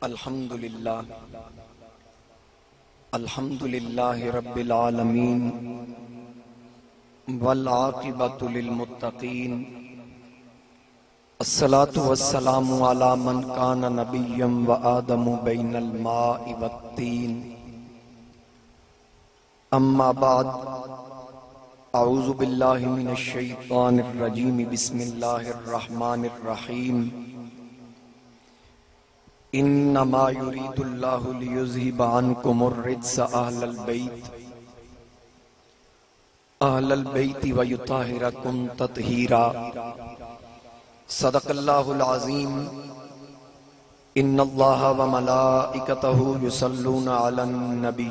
الحمدللہ الحمدللہ رب العالمین والعاقبۃ للمتقین الصلاة والسلام علی من کان نبیا وآدم بین الماء والطین اما بعد اعوذ باللہ من الشیطان الرجیم بسم اللہ الرحمن الرحیم انما یرید اللہ لیذہب عنکم الرجس اہل البیت ویطہرکم تطہیرا صدق اللہ العظیم ان اللہ وملائکتہ یصلون علی النبی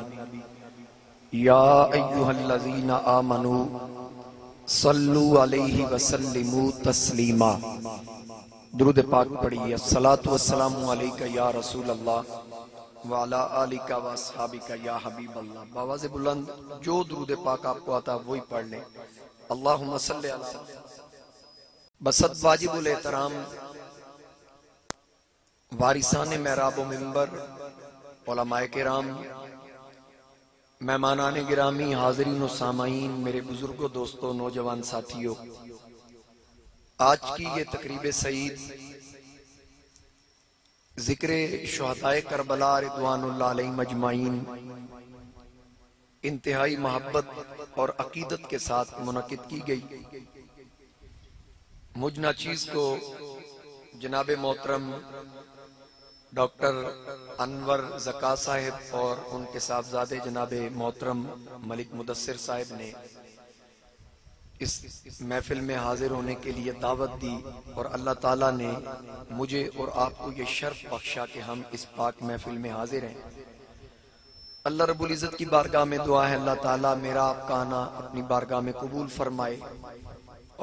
یا ایہا الذین آمنوا صلوا علیہ وسلموا تسلیما۔ درود پاک پڑھیے۔ الصلاۃ والسلام علیکہ یا رسول اللہ وعلی آلک واصحابک یا حبیب اللہ۔ بآواز بلند جو درود پاک آپ کو آتا وہی پڑھ لیں۔ اللہم صلی علی بسط واجب الاحترام وارثان محراب و منبر، علماء کرام، مہمانان گرامی، حاضرین و سامعین، میرے بزرگوں، دوستوں، نوجوان ساتھیوں، آج کی یہ تقریب سعید ذکر شہدائے کربلا رضوان اللہ علیہم اجمعین انتہائی محبت اور عقیدت کے ساتھ منعقد کی گئی۔ مجھ ناچیز کو جناب محترم ڈاکٹر انور زکا صاحب اور ان کے صاحبزادے جناب محترم ملک مدثر صاحب نے اس محفل میں حاضر ہونے کے لیے دعوت دی، اور اللہ تعالیٰ نے مجھے اور آپ کو یہ شرف بخشا کہ ہم اس پاک محفل میں حاضر ہیں۔ اللہ رب العزت کی بارگاہ میں دعا ہے اللہ تعالیٰ میرا آپ کا آنا اپنی بارگاہ میں قبول فرمائے،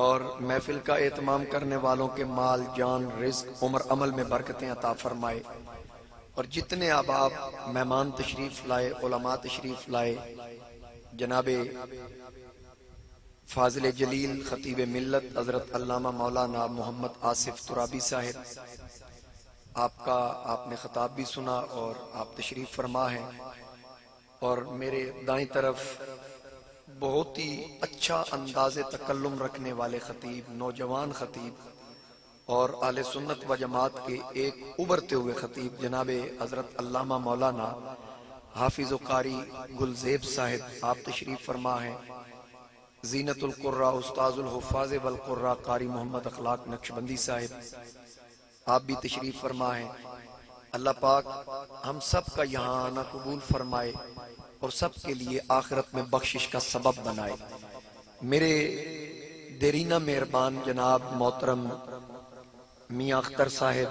اور محفل کا اہتمام کرنے والوں کے مال، جان، رزق، عمر، عمل میں برکتیں عطا فرمائے، اور جتنے احباب مہمان تشریف لائے، علماء تشریف لائے، جناب فاضل جلیل خطیب ملت حضرت علامہ مولانا محمد آصف ترابی صاحب، آپ نے خطاب بھی سنا اور آپ تشریف فرما ہیں، اور میرے دائیں طرف بہت ہی اچھا انداز تکلم رکھنے والے خطیب، نوجوان خطیب اور اہل سنت و جماعت کے ایک ابھرتے ہوئے خطیب جناب حضرت علامہ مولانا حافظ و قاری گلزیب صاحب، آپ تشریف فرما ہیں۔ زینت القراء استاذ الحفاظ والقراء قاری محمد اخلاق نقشبندی صاحب، آپ بھی تشریف فرما ہیں۔ اللہ پاک ہم سب کا یہاں آنا قبول فرمائے اور سب کے لیے آخرت میں بخشش کا سبب بنائے۔ میرے دیرینہ مہربان جناب محترم میاں اختر صاحب،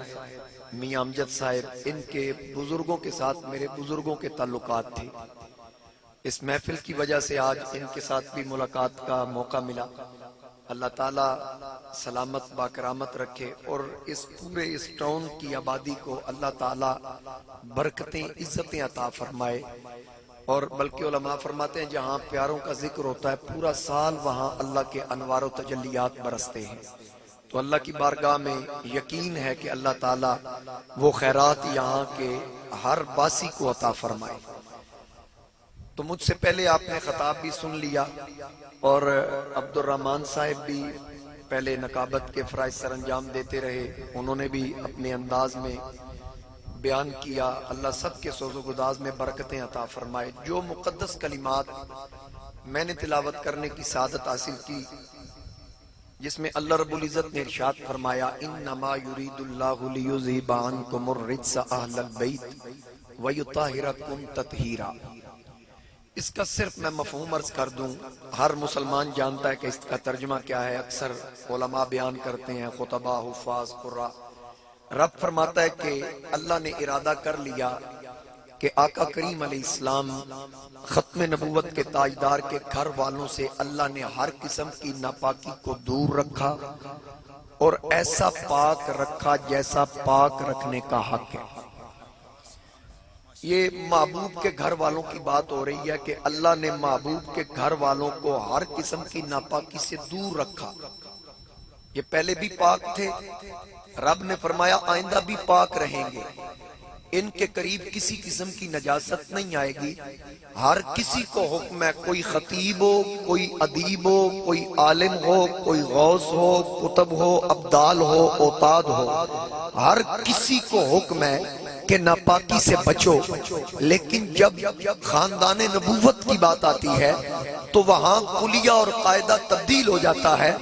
میاں امجد صاحب، ان کے بزرگوں کے ساتھ میرے بزرگوں کے تعلقات تھے۔ اس محفل کی وجہ سے آج ان کے ساتھ بھی ملاقات کا موقع ملا۔ اللہ تعالیٰ سلامت باکرامت رکھے، اور اس پورے اس ٹاؤن کی آبادی کو اللہ تعالیٰ برکتیں، عزتیں عطا فرمائے، اور بلکہ علماء فرماتے ہیں جہاں پیاروں کا ذکر ہوتا ہے پورا سال وہاں اللہ کے انوار و تجلیات برستے ہیں۔ تو اللہ کی بارگاہ میں یقین ہے کہ اللہ تعالیٰ وہ خیرات یہاں کے ہر باسی کو عطا فرمائے۔ تو مجھ سے پہلے آپ نے خطاب بھی سن لیا، اور عبد الرحمن صاحب بھی پہلے نقابت کے فرائض سر انجام دیتے رہے، انہوں نے بھی اپنے انداز میں بیان کیا۔ اللہ سب کے سوز و گداز میں برکتیں عطا فرمائے۔ جو مقدس کلمات میں نے تلاوت کرنے کی سعادت حاصل کی، جس میں اللہ رب العزت نے ارشاد فرمایا انما یرید اللہ لیذہب عنکم الرجس اہل البیت ویطہرکم تطہیرا، اس کا صرف میں مفہوم عرض کر دوں، ہر مسلمان جانتا ہے کہ اس کا ترجمہ کیا ہے، اکثر علماء بیان کرتے ہیں، خطباء، حفاظ، قراء۔ رب فرماتا ہے کہ اللہ نے ارادہ کر لیا کہ آقا کریم علیہ السلام ختم نبوت کے تاجدار کے گھر والوں سے اللہ نے ہر قسم کی ناپاکی کو دور رکھا، اور ایسا پاک رکھا جیسا پاک رکھنے کا حق ہے۔ یہ محبوب کے گھر والوں کی بات ہو رہی ہے کہ اللہ نے محبوب کے گھر والوں کو ہر قسم کی ناپاکی سے دور رکھا۔ یہ پہلے بھی پاک تھے، رب نے فرمایا آئندہ بھی پاک رہیں گے، ان کے قریب کسی قسم کی نجاست نہیں آئے گی۔ ہر کسی کو حکم ہے، کوئی خطیب ہو، کوئی ادیب ہو، کوئی عالم ہو، کوئی غوث ہو، کتب ہو، ابدال ہو، اوتاد ہو، ہر کسی کو حکم ہے کہ ناپاکی سے بچو۔ لیکن جب خاندان نبوت کی بات آتی ہے تو وہاں کلیہ اور قاعدہ تبدیل ہو جاتا ہے۔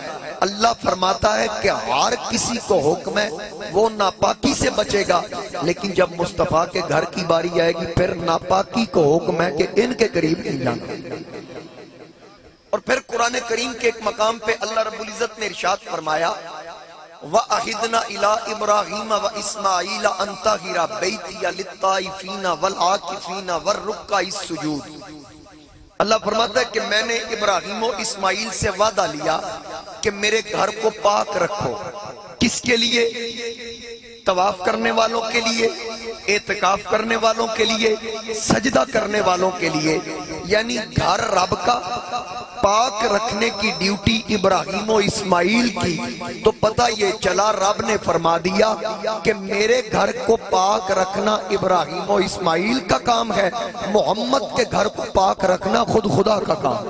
اللہ فرماتا ہے کہ ہر کسی کو حکم ہے وہ ناپاکی سے بچے گا، لیکن جب مصطفیٰ کے گھر کی باری آئے گی پھر ناپاکی کو حکم ہے کہ ان کے قریب نہیں جانا۔ اور پھر قرآن کریم کے ایک مقام پہ اللہ رب العزت نے ارشاد فرمایا وَأَحِدْنَا إِلَىٰ إِبْرَاهِيمَ وَإِسْمَاعِيلَ أَن طَهِّرَ بَيْتِيَ لِلطَّائِفِينَ وَالْعَاكِفِينَ وَالرُّكَّعِ السُّجُودِ۔ اللہ فرماتا ہے کہ میں نے ابراہیم و اسماعیل سے وعدہ لیا کہ میرے گھر کو پاک رکھو۔ کس کے لیے؟ طواف کرنے والوں کے لیے، اعتکاف کرنے والوں کے لیے، سجدہ کرنے والوں کے لیے، یعنی گھر رب کا پاک رکھنے کی ڈیوٹی ابراہیم و اسماعیل کی۔ تو پتہ یہ چلا رب نے فرما دیا کہ میرے گھر کو پاک رکھنا ابراہیم و اسماعیل کا کام ہے، محمد کے گھر کو پاک رکھنا خود خدا کا کام۔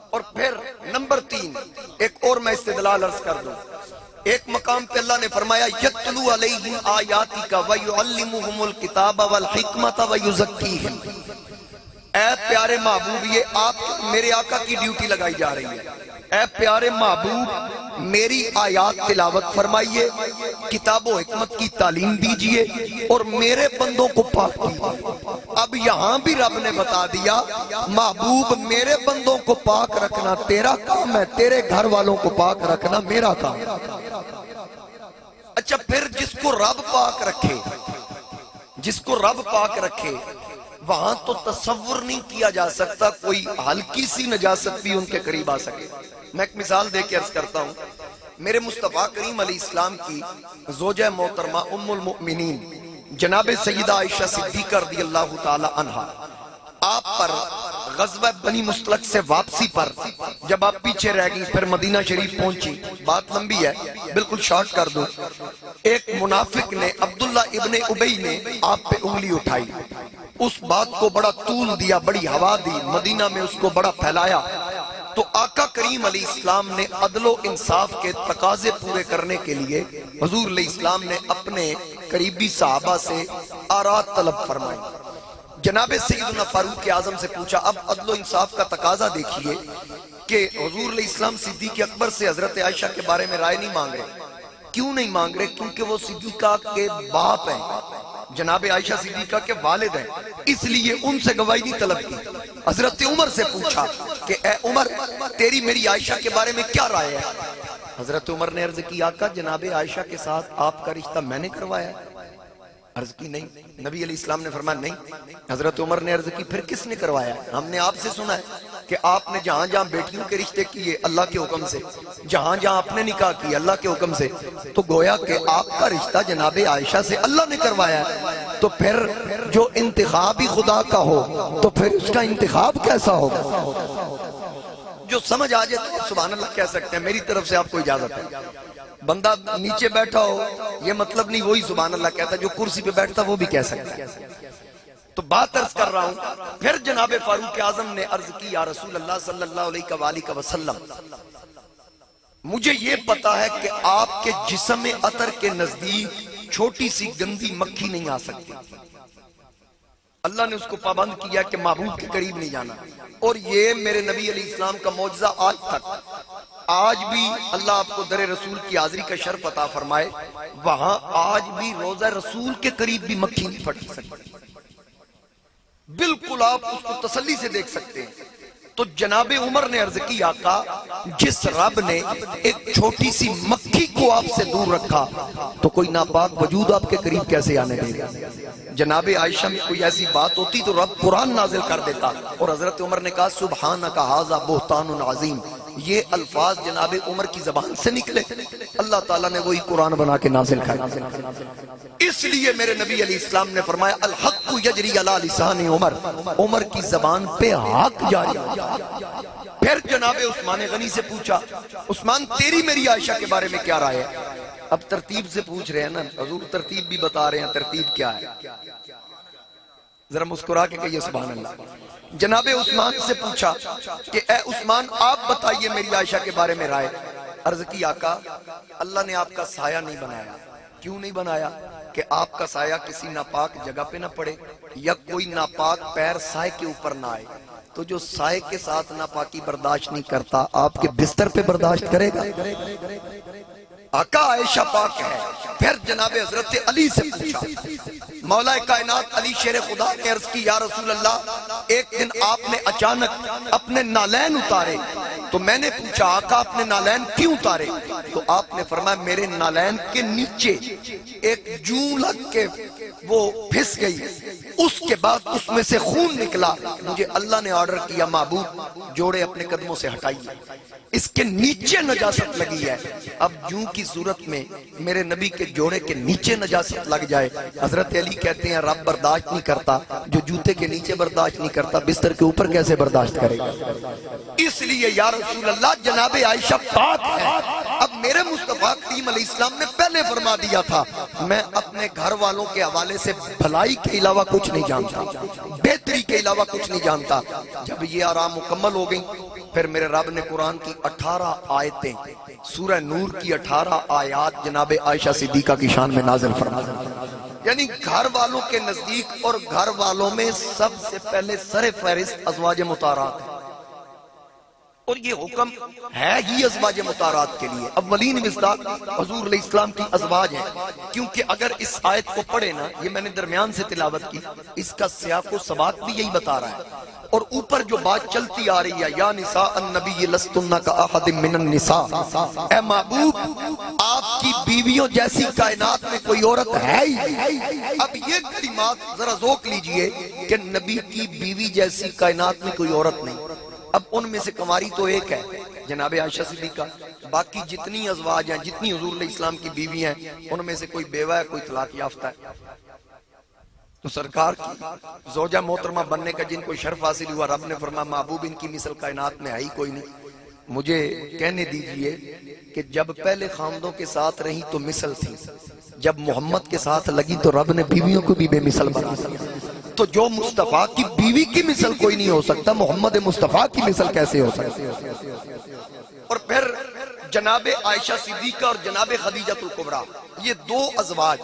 اور پھر نمبر 3 ایک اور میں استدلال عرض کر دوں۔ ایک مقام پہ اللہ نے فرمایا یتلو علیہم آیاتک ویعلمہم الکتاب والحکمت ویزکیہم۔ اے پیارے محبوب، یہ آپ میرے آقا کی ڈیوٹی لگائی جا رہی ہے۔ اے پیارے محبوب، میری آیات تلاوت فرمائیے، کتاب و حکمت کی تعلیم دیجئے اور میرے بندوں کو پاک کیجئے۔ اب یہاں بھی رب نے بتا دیا محبوب میرے بندوں کو پاک رکھنا تیرا کام ہے، تیرے گھر والوں کو پاک رکھنا میرا کام ہے۔ اچھا پھر جس کو رب پاک رکھے، جس کو رب پاک رکھے، وہاں تو تصور نہیں کیا جا سکتا کوئی ہلکی سی نجاست بھی ان کے قریب آ سکے۔ میں ایک مثال دے کے عرض کرتا ہوں۔ میرے مصطفیٰ کریم علیہ السلام کی زوجہ محترمہ ام المؤمنین جناب سیدہ عائشہ صدیقہ رضی اللہ تعالی عنہا، آپ پر غزوہ بنی مستلق سے واپسی پر جب آپ پیچھے رہ گئی، پھر مدینہ شریف پہنچی، بات لمبی ہے بالکل شارٹ کر دوں۔ ایک منافق نے، عبداللہ ابن ابی نے آپ پہ انگلی اٹھائی، اس بات کو بڑا طول دیا، بڑی ہوا دی، مدینہ میں اس کو بڑا پھیلایا۔ تو آقا کریم علیہ السلام نے عدل و انصاف کے تقاضے پورے کرنے کے لیے حضور علیہ السلام نے اپنے قریبی صحابہ سے آرات طلب فرمائی۔ جناب سیدنا فاروق اعظم سے پوچھا، اب عدل و انصاف کا تقاضا دیکھیے کہ حضور علیہ السلام صدیق اکبر سے حضرت عائشہ کے بارے میں رائے نہیں مانگ رہے۔ کیوں نہیں مانگ رہے؟ کیونکہ وہ صدیقہ کے باپ ہیں، جناب عائشہ صدیقہ کے والد ہیں، اس لیے ان سے گواہی نہیں طلب کی۔ حضرت عمر سے پوچھا کہ اے عمر، تیری میری عائشہ کے بارے میں کیا رائے ہے؟ حضرت عمر نے عرض کی آقا جناب عائشہ کے ساتھ آپ کا رشتہ میں نے کروایا ہے؟ عرض کی نہیں۔ نبی علیہ السلام نے فرمایا نہیں۔ حضرت عمر نے عرض کی پھر کس نے کروایا؟ ہم نے آپ سے سنا ہے کہ آپ نے جہاں جہاں بیٹیوں کے رشتے کیے اللہ کے حکم سے، جہاں جہاں آپ نے نکاح کیا اللہ کے حکم سے، تو گویا کہ آپ کا رشتہ جناب عائشہ سے اللہ نے کروایا ہے۔ تو پھر جو انتخاب ہی خدا کا ہو تو پھر اس کا انتخاب کیسا ہوگا؟ جو سمجھ آ جائے تو سبحان اللہ کہہ سکتے ہیں، میری طرف سے آپ کو اجازت ہے۔ بندہ نیچے بیٹھا ہو یہ مطلب نہیں وہی سبحان اللہ کہتا، جو کرسی پہ بیٹھتا وہ بھی کہہ سکتا ہے۔ تو بات عرض کر رہا ہوں، پھر جناب فاروق اعظم نے عرض کی یا رسول اللہ صلی اللہ علیہ وآلہ وسلم، مجھے یہ پتا ہے کہ آپ کے جسم عطر کے نزدیک چھوٹی سی گندی مکھی نہیں آ سکتی۔ اللہ نے اس کو پابند کیا کہ محبوب کے قریب نہیں جانا، اور یہ میرے نبی علیہ السلام کا معجزہ آج تک، آج بھی اللہ آپ کو در رسول کی حاضری کا شرف عطا فرمائے، وہاں آج بھی روضہ رسول کے قریب بھی مکھی نہیں پھٹ سکتی، بالکل آپ اس کو تسلی سے دیکھ سکتے ہیں۔ تو جناب عمر نے عرض کی آقا جس رب نے ایک چھوٹی سی مکھی کو آپ سے دور رکھا تو کوئی ناپاک وجود آپ کے قریب کیسے آنے دے گا؟ جناب عائشہ میں کوئی ایسی بات ہوتی تو رب قرآن نازل کر دیتا، اور حضرت عمر نے کہا سبحانک ھذا بہتان عظیم۔ یہ الفاظ جناب عمر کی زبان سے نکلے، اللہ تعالیٰ نے وہی قرآن بنا کے نازل کر۔ اس لیے میرے نبی علیہ السلام نے فرمایا الحق یجری علی لسان عمر، عمر کی زبان پہ حق جاری۔ پھر جناب عثمان غنی سے پوچھا عثمان تیری میری عائشہ کے بارے میں کیا رائے ہے؟ اب ترتیب سے پوچھ رہے ہیں نا حضور، ترتیب بھی بتا رہے ہیں، ترتیب کیا ہے؟ ذرا مسکرا کے کہیے سبحان اللہ۔ جناب عثمان سے پوچھا کہ اے عثمان آپ بتائیے میری عائشہ کے بارے میں رائے۔ عرض کی آقا اللہ نے آپ کا سایہ نہیں بنایا۔ کیوں نہیں بنایا؟ کہ آپ کا سایہ کسی ناپاک جگہ پہ نہ پڑے یا کوئی ناپاک پیر سائے کے اوپر نہ آئے۔ تو جو سائے کے ساتھ ناپاکی برداشت نہیں کرتا آپ کے بستر پہ برداشت کرے گا؟ آقا عائشہ پاک ہے۔ پھر جناب حضرت علی سے پوچھا، مولا کائنات علی شیر خدا نے عرض کی یا رسول اللہ ایک دن آپ نے اچانک اپنے نالین اتارے، تو میں نے پوچھا آقا اپنے نالین کیوں اتارے؟ تو آپ نے فرمایا میرے نالین کے نیچے ایک جوں لگ کے وہ پھس گئی، اس کے بعد اس میں سے خون نکلا، مجھے اللہ نے آرڈر کیا معبود جوڑے اپنے قدموں سے ہٹائیے، اس کے نیچے نجاست لگی ہے۔ اب جوں کی صورت میں میرے نبی کے جوڑے کے نیچے نجاست لگ جائے، حضرت علی کہتے ہیں رب برداشت نہیں کرتا، جو جوتے کے نیچے برداشت نہیں کرتا بستر کے اوپر کیسے برداشت کرے گا؟ اس لیے یا رسول اللہ جناب عائشہ پاک ہے۔ اب میرے مصطفیٰ کریم علیہ السلام نے پہلے فرما دیا تھا میں اپنے گھر والوں کے حوالے سے بھلائی کے علاوہ کچھ نہیں جانتا، بہتری کے علاوہ کچھ نہیں جانتا۔ جب یہ آرام مکمل ہو گئی پھر میرے رب نے قرآن کی 18 آیتیں، سورہ نور کی 18 آیات جناب عائشہ صدیقہ کی شان میں نازل فرمائی۔ یعنی گھر والوں کے نزدیک اور گھر والوں میں سب سے پہلے سر فہرست ازواج مطہرات ہے، اور یہ حکم ہے ہی ازواج مطہرات کے لیے۔ اولین مصداق حضور علیہ السلام کی ازواج ہیں، کیونکہ اگر اس آیت کو پڑھے نا، یہ میں نے درمیان سے تلاوت کی، اس کا سیاق و سباق بھی یہی بتا رہا ہے، اور اوپر جو بات چلتی آ رہی ہے یا نساء النبی لستن کاحد من النساء، اے محبوب آپ کی بیویوں جیسی کائنات میں کوئی عورت ہے ہی۔ اب یہ کلمات ذرا ذوق لیجئے کہ نبی کی بیوی جیسی کائنات میں کوئی عورت نہیں۔ اب ان میں سے کماری تو ایک ہے جناب عائشہ صدیقہ، باقی جتنی ازواج ہیں، جتنی حضور علیہ السلام کی بیوی ہیں، ان میں سے کوئی بیوہ ہے، کوئی طلاق یافتہ ہے۔ تو سرکار کی زوجہ محترمہ بننے کا جن کو شرف حاصل ہوا، رب نے فرمایا محبوب ان کی مثل کائنات میں ہے ہی کوئی نہیں۔ مجھے کہنے دیجئے کہ جب پہلے خامدوں کے ساتھ رہی تو مثل تھی، جب محمد کے ساتھ لگی تو رب نے بیویوں کو بھی بے مثل بنا دیا۔ تو جو مصطفیٰ کی بیوی کی مثل کوئی نہیں ہو سکتا، محمد مصطفیٰ کی مثل کیسے ہو سکتی؟ اور پھر جناب عائشہ صدیقہ اور جناب خدیجہ الکبریٰ، یہ دو ازواج،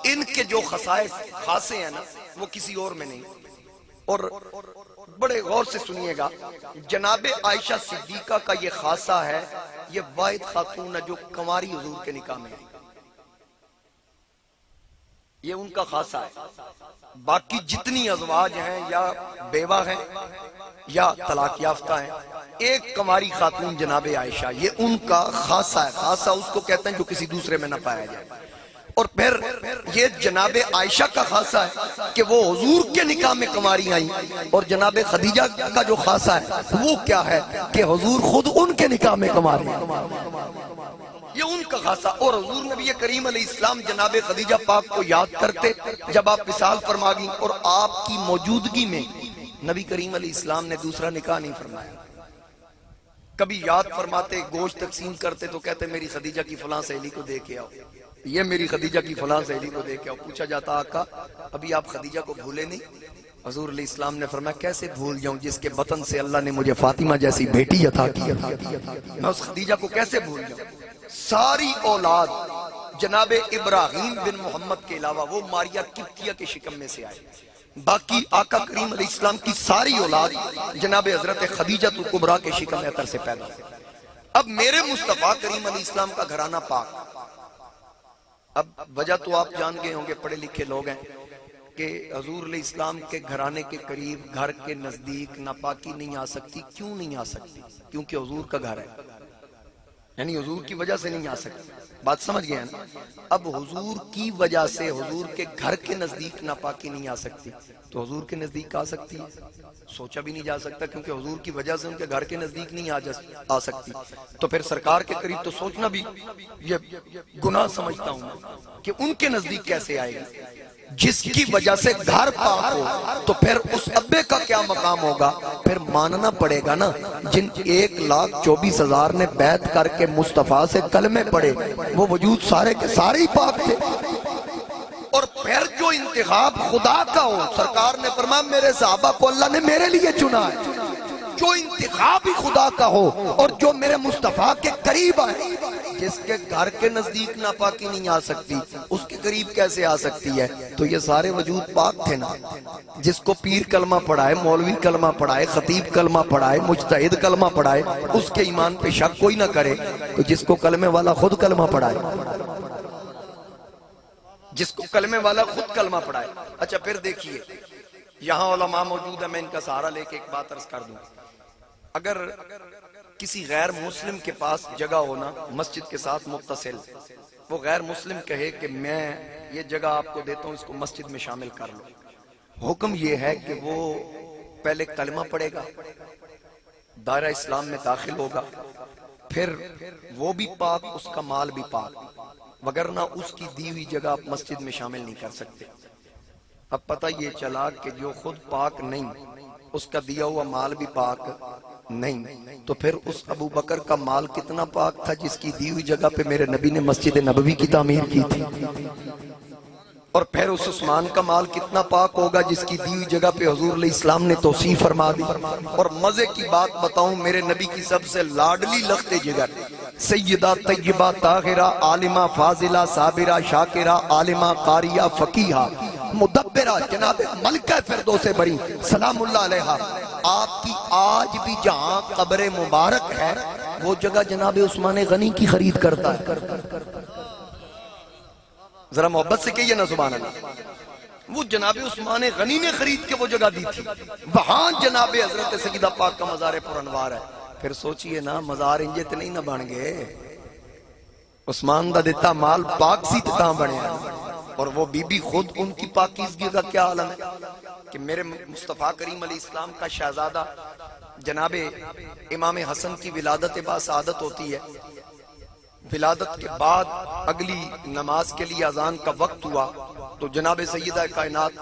ان کے جو خصائص خاصے ہیں نا وہ کسی اور میں نہیں۔ اور بڑے غور سے سنیے گا، جناب عائشہ صدیقہ کا یہ خاصہ ہے، یہ واحد خاتون ہے جو کنواری حضور کے نکاح میں ہے، یہ ان کا خاصہ ہے۔ باقی جتنی ازواج ہیں یا بیوہ ہیں یا طلاق یافتہ ہیں، ایک کنواری خاتون جناب عائشہ، یہ ان کا خاصہ ہے۔ خاصہ اس کو کہتے ہیں جو کسی دوسرے میں نہ پایا جائے۔ اور پھر یہ جناب عائشہ کا خاصہ ہے کہ وہ حضور کے نکاح میں کنواری آئیں، اور جناب خدیجہ کا جو خاصہ ہے وہ کیا ہے کہ حضور خود ان کے نکاح میں کنواری ہیں، یہ ان کا خاصہ۔ اور حضور نبی کریم علیہ السلام جناب خدیجہ پاک کو یاد کرتے جب آپ وصال فرما گئیں، اور آپ کی موجودگی میں نبی کریم علیہ السلام نے دوسرا نکاح نہیں فرمایا۔ کبھی یاد فرماتے، گوشت تقسیم کرتے تو کہتے میری خدیجہ کی فلاں سہیلی کو دے کے آؤ، یہ میری خدیجہ کی فلاں سہیلی کو دے کے آؤ۔ پوچھا جاتا آقا ابھی آپ خدیجہ کو بھولے نہیں؟ حضور علیہ السلام نے فرمایا کیسے بھول جاؤں جس کے بطن سے اللہ نے مجھے فاطمہ جیسی بیٹی عطا کی، میں اس خدیجہ کو کیسے بھول جاؤں؟ ساری اولاد جناب ابراہیم بن محمد کے علاوہ وہ ماریہ قبطیہ کے شکم میں سے آئے، باقی آقا کریم علیہ السلام کی ساری اولاد جناب حضرت خدیجہ الکبریٰ کے شکم اطہر سے پیدا ہوئی۔ اب میرے مصطفیٰ کریم علیہ السلام کا گھرانہ پاک، اب وجہ تو آپ جان گئے ہوں گے، پڑھے لکھے لوگ ہیں، کہ حضور علیہ السلام کے گھرانے کے قریب، گھر کے نزدیک ناپاکی نہیں آ سکتی۔ کیوں نہیں آ سکتی؟ کیونکہ حضور کا گھر ہے، یعنی حضور کی وجہ سے نہیں آ سکتی۔ بات سمجھ گئے ہیں نا؟ اب حضور کی وجہ سے حضور کے گھر کے نزدیک ناپاکی نہیں آ سکتی، تو حضور کے نزدیک آ سکتی ہے؟ سوچا بھی نہیں جا سکتا، کیونکہ حضور کی وجہ سے ان کے گھر کے نزدیک نہیں آ سکتی۔ تو پھر سرکار کے قریب تو سوچنا بھی یہ گناہ سمجھتا ہوں کہ ان کے نزدیک کیسے آئے گی۔ جس کی وجہ سے گھر پاک ہو تو پھر اس ابے کا کیا مقام ہوگا؟ پھر ماننا پڑے گا نا جن 1,24,000 نے بیعت کر کے مصطفیٰ سے کلمے پڑے وہ وجود سارے کے سارے ہی پاک تھے۔ اور پھر جو انتخاب خدا کا ہو، سرکار نے فرمایا میرے صحابہ کو اللہ نے میرے لیے چنا ہے، جو انتخاب ہی خدا کا ہو اور جو میرے مصطفیٰ کے قریب آئے، جس کے گھر کے نزدیک ناپاکی نہیں آ سکتی اس کے قریب کیسے آ سکتی ہے؟ تو یہ سارے وجود پاک تھے نا۔ جس کو پیر کلمہ پڑھائے، مولوی کلمہ پڑھائے، خطیب کلمہ پڑھائے، مجتہد کلمہ پڑھائے، اس کے ایمان پہ شک کوئی نہ کرے، تو جس کو کلمے والا خود کلمہ پڑھائے، جس کو کلمے والا خود کلمہ پڑھائے۔ اچھا پھر دیکھیے یہاں علماء موجود ہیں، میں ان کا سہارا لے کے ایک بات عرض کر دوں۔ اگر کسی غیر مسلم کے پاس جگہ ہونا مسجد کے ساتھ متصل، وہ غیر مسلم کہے کہ میں یہ جگہ آپ کو دیتا ہوں، اس کو مسجد میں شامل کر لو، حکم یہ ہے کہ وہ پہلے کلمہ پڑھے گا، دائرہ اسلام میں داخل ہوگا، پھر وہ بھی پاک، اس کا مال بھی پاک، وگرنہ اس کی دی ہوئی جگہ آپ مسجد میں شامل نہیں کر سکتے۔ اب پتہ یہ چلا کہ جو خود پاک نہیں، اس کا دیا ہوا مال بھی پاک نہیں، تو پھر اس ابو بکر کا مال کتنا پاک تھا جس کی دی ہوئی جگہ پہ میرے نبی نے مسجد نبوی کی تعمیر کی تھی، اور پھر اس عثمان کا مال کتنا پاک ہوگا جس کی دی ہوئی جگہ پہ حضور علیہ السلام نے توسیع فرما دی۔ اور مزے کی بات بتاؤں، میرے نبی کی سب سے لاڈلی لخت جگر سیدہ طیبہ طاہرہ عالمہ فاضلہ صابرہ شاکرہ عالمہ قاریہ فقیہہ مدبرہ جناب ملکہ فردوس بری سلام اللہ علیہا، آپ کی آج بھی جہاں قبر مبارک ہے وہ جگہ جناب عثمان غنی کی خرید کرتا ہے۔ ذرا محبت سے کہیے نا سبحان اللہ، وہ جناب عثمان غنی نے خرید کے وہ جگہ دی تھی، وہاں جناب حضرت سیدہ پاک کا مزار پر انوار ہے۔ پھر سوچئے نا مزار انجے تے نہیں نہ بن گئے، عثمان دا دیتا مال پاک سی تاں بنے، اور وہ بی بی خود ان کی پاکیزگی کا کیا عالم ہے کہ میرے مصطفیٰ کریم علیہ السلام کا شہزادہ جناب امام حسن کی ولادت با سعادت ہوتی ہے، ولادت کے بعد اگلی نماز کے لیے اذان کا وقت ہوا تو جناب سیدہ کائنات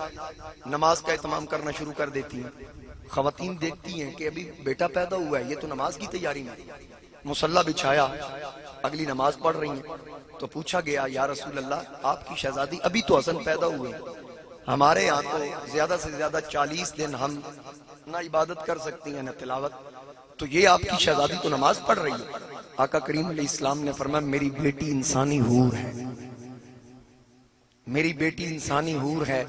نماز کا اہتمام کرنا شروع کر دیتی ہیں۔ خواتین دیکھتی ہیں کہ ابھی بیٹا پیدا ہوا ہے، یہ تو نماز کی تیاری میں، مصلی بچھایا، اگلی نماز پڑھ رہی ہیں، تو پوچھا گیا یا رسول اللہ آپ کی شہزادی ابھی تو حسن پیدا ہوئے، ہمارے یہاں تو زیادہ سے زیادہ 40 دن ہم نہ عبادت کر سکتی ہیں نہ تلاوت، تو یہ آپ کی شہزادی تو نماز پڑھ رہی ہے۔ آقا کریم علیہ السلام نے فرمایا میری بیٹی انسانی حور ہے، میری بیٹی انسانی حور ہے،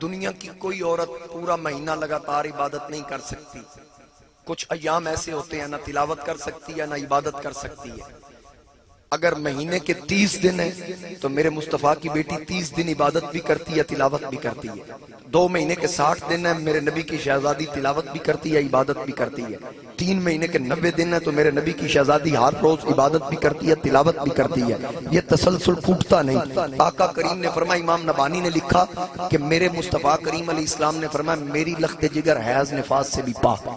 دنیا کی کوئی عورت پورا مہینہ لگاتار عبادت نہیں کر سکتی، کچھ ایام ایسے ہوتے ہیں نہ تلاوت کر سکتی ہے نہ عبادت کر سکتی ہے۔ اگر مہینے کے 30 دن ہیں تو میرے مصطفیٰ کی بیٹی 30 دن عبادت بھی کرتی ہے تلاوت بھی کرتی ہے، 2 مہینے کے 60 دن ہیں میرے نبی کی شہزادی تلاوت بھی کرتی ہے عبادت بھی کرتی ہے، 3 مہینے کے 90 دن ہیں تو میرے نبی کی شہزادی ہر روز عبادت بھی کرتی ہے تلاوت بھی کرتی ہے، یہ تسلسل پھوٹتا نہیں۔ آقا کریم نے فرمایا، امام نبانی نے لکھا کہ میرے مصطفیٰ کریم علیہ السلام نے فرمایا میری لخت جگر حیض نفاس سے بھی پاک۔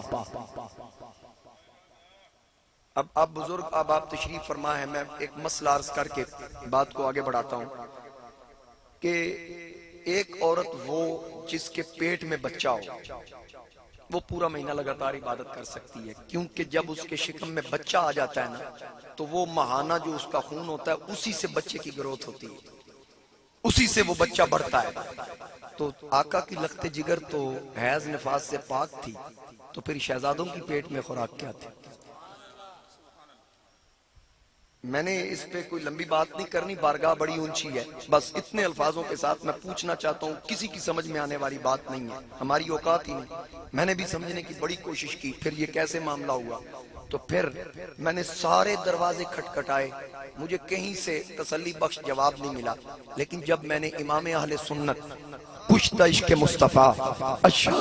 اب آپ بزرگ، اب آپ تشریف فرما ہے، میں ایک مسئلہ عرض کر کے بات کو آگے بڑھاتا ہوں کہ ایک عورت وہ جس کے پیٹ میں بچہ ہو وہ پورا مہینہ لگاتار عبادت کر سکتی ہے، کیونکہ جب اس کے شکم میں بچہ آ جاتا ہے نا تو وہ ماہانہ جو اس کا خون ہوتا ہے اسی سے بچے کی گروتھ ہوتی ہے، اسی سے وہ بچہ بڑھتا ہے۔ تو آقا کی لخت جگر تو حیض نفاس سے پاک تھی، تو پھر شہزادوں کی پیٹ میں خوراک کیا تھی؟ میں نے اس پہ کوئی لمبی بات نہیں کرنی، بارگاہ بڑی اونچی ہے، بس اتنے الفاظوں کے ساتھ میں پوچھنا چاہتا ہوں، کسی کی سمجھ میں آنے والی بات نہیں ہے، ہماری اوقات ہی نہیں، میں نے بھی سمجھنے کی بڑی کوشش کی، پھر یہ کیسے معاملہ ہوا، تو پھر میں نے سارے دروازے کھٹکھٹائے، مجھے کہیں سے تسلی بخش جواب نہیں ملا، لیکن جب میں نے امام اہل سنت پشت عشق مصطفیٰ